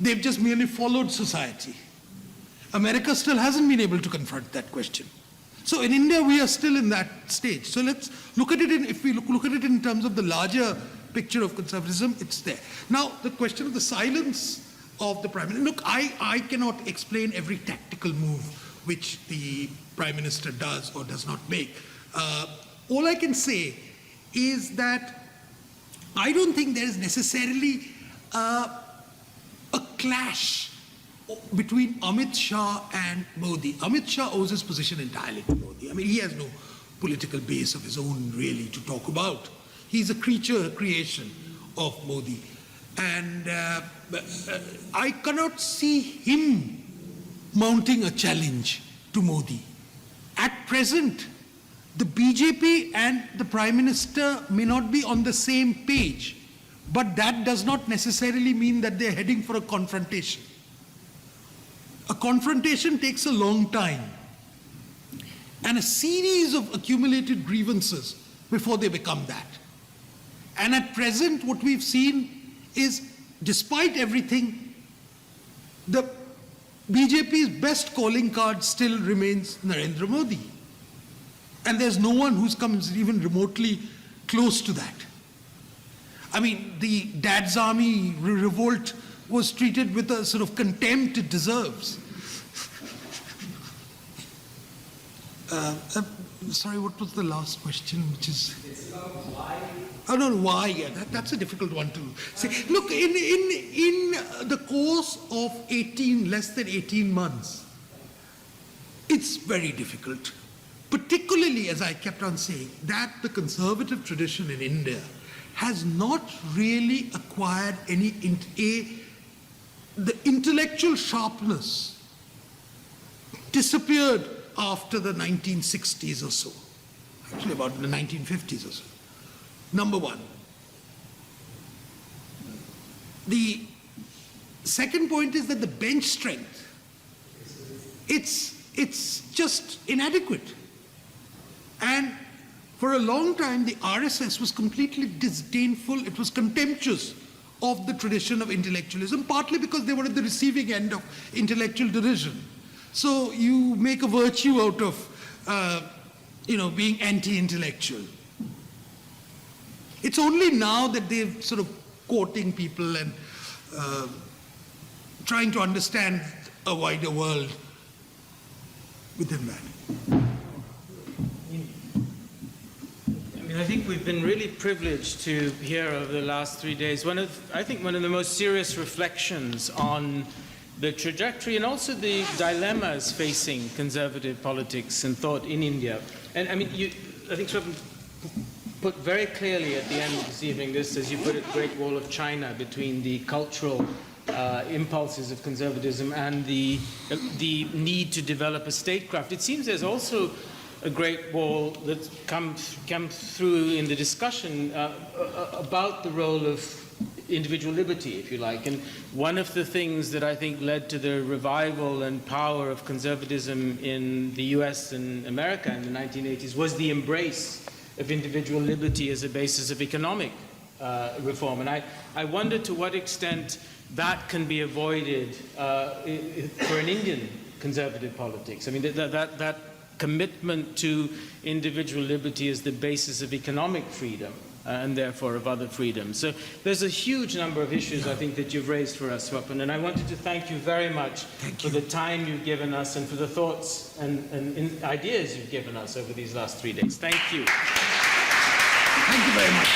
They've just merely followed society. America still hasn't been able to confront that question. So in India, we are still in that stage. So let's look at it if we look at it in terms of the larger picture of conservatism, it's there. Now, the question of the silence of the Prime Minister. Look, I cannot explain every tactical move which the Prime Minister does or does not make. All I can say is that I don't think there is necessarily a clash between Amit Shah and Modi. Amit Shah owes his position entirely to Modi. I mean, he has no political base of his own, really, to talk about. He's a creation of Modi. And I cannot see him mounting a challenge to Modi. At present, the BJP and the Prime Minister may not be on the same page, but that does not necessarily mean that they're heading for a confrontation. A confrontation takes a long time and a series of accumulated grievances before they become that. And at present, what we've seen is, despite everything, the BJP's best calling card still remains Narendra Modi. And there's no one who's come even remotely close to that. I mean, the Dad's Army revolt was treated with a sort of contempt it deserves. Sorry, what was the last question? Which is? It's about why. Oh no, why? Yeah, that's a difficult one to say. Look, in the course of less than 18 months, it's very difficult. Particularly, as I kept on saying, that the conservative tradition in India has not really acquired the intellectual sharpness disappeared after the 1960s or so, actually about the 1950s or so. Number one. The second point is that the bench strength, it's just inadequate. And for a long time, the RSS was completely disdainful, it was contemptuous of the tradition of intellectualism, partly because they were at the receiving end of intellectual derision. So you make a virtue out of, being anti-intellectual. It's only now that they're sort of quoting people and trying to understand a wider world within that. I think we've been really privileged to hear over the last 3 days I think one of the most serious reflections on the trajectory and also the dilemmas facing conservative politics and thought in India. And I think Swapan put very clearly at the end of this evening this, as you put it, Great Wall of China between the cultural impulses of conservatism and the need to develop a statecraft. It seems there's also a great wall that's come through in the discussion about the role of individual liberty, if you like. And one of the things that I think led to the revival and power of conservatism in the US and America in the 1980s was the embrace of individual liberty as a basis of economic reform. And I wonder to what extent that can be avoided for an Indian conservative politics. I mean, that commitment to individual liberty as the basis of economic freedom and therefore of other freedoms. So there's a huge number of issues I think that you've raised for us, Swapan, and I wanted to thank you very much for the time you've given us and for the thoughts and ideas you've given us over these last 3 days. Thank you. Thank you very much.